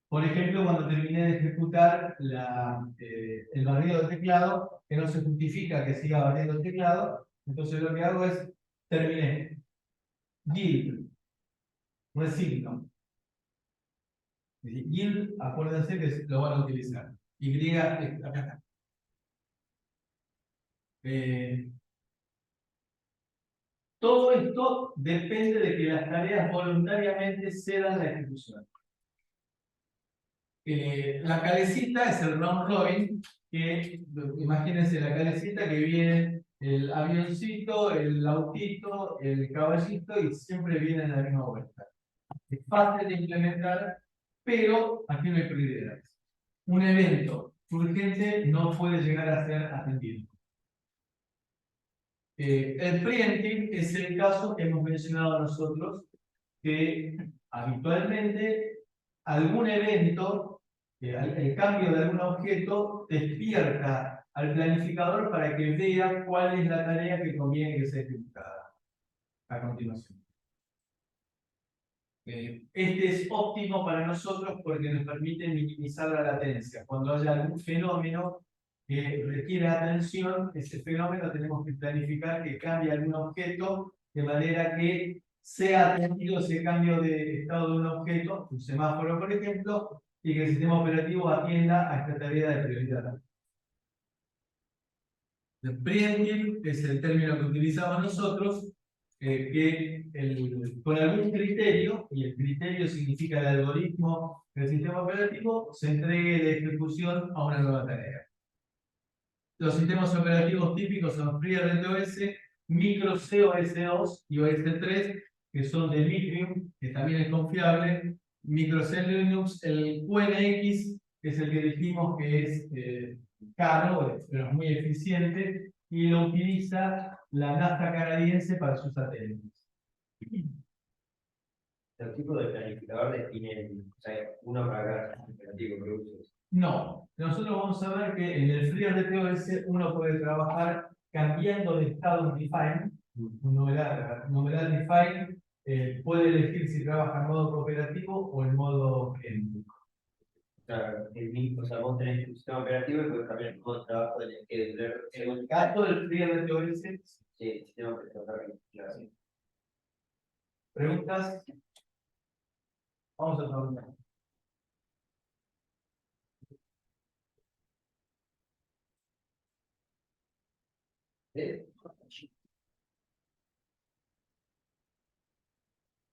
Por ejemplo, cuando terminé de ejecutar el barrido de teclado, que no se justifica que siga barriendo el teclado, entonces lo que hago es, terminé. Yield, resigno. Yield, acuérdense que lo van a utilizar. Y, acá está. Todo esto depende de que las tareas voluntariamente cedan la ejecución. La calecita es el round robin, que imagínense la calecita que viene el avioncito, el autito, el caballito y siempre viene en la misma vuelta. Es fácil de implementar, pero aquí no hay prioridades. Un evento urgente no puede llegar a ser atendido. El preemptive es el caso que hemos mencionado nosotros, que habitualmente algún evento, el cambio de algún objeto, despierta al planificador para que vea cuál es la tarea que conviene que sea ejecutada a continuación. Este es óptimo para nosotros porque nos permite minimizar la latencia. Cuando haya algún fenómeno que requiere atención, ese fenómeno tenemos que planificar que cambie algún objeto de manera que sea atendido ese cambio de estado de un objeto, un semáforo por ejemplo, y que el sistema operativo atienda a esta tarea de prioridad. El preemptive es el término que utilizamos nosotros, con algún criterio, y el criterio significa el algoritmo del sistema operativo, se entregue de ejecución a una nueva tarea. Los sistemas operativos típicos son FreeRTOS, MicroC OS2 y OS3, que son de Litrium, que también es confiable. MicroC Linux, el QNX, que es el que dijimos que es caro, pero es muy eficiente, y lo utiliza la NASA canadiense para sus satélites. Los tipos de planificador definen, o sea, uno para cada operativo que uses. No, nosotros vamos a ver que en el FreeRTOS uno puede trabajar cambiando de estado en define, un numeral define, puede elegir si trabaja en modo cooperativo o en modo genérico. Claro, o sea, vos tenés tu sistema operativo y puedes cambiar el modo de trabajo En el caso del FreeRTOS, sí, el sistema operativo, claro. preguntas, vamos a preguntar. ¿Sí?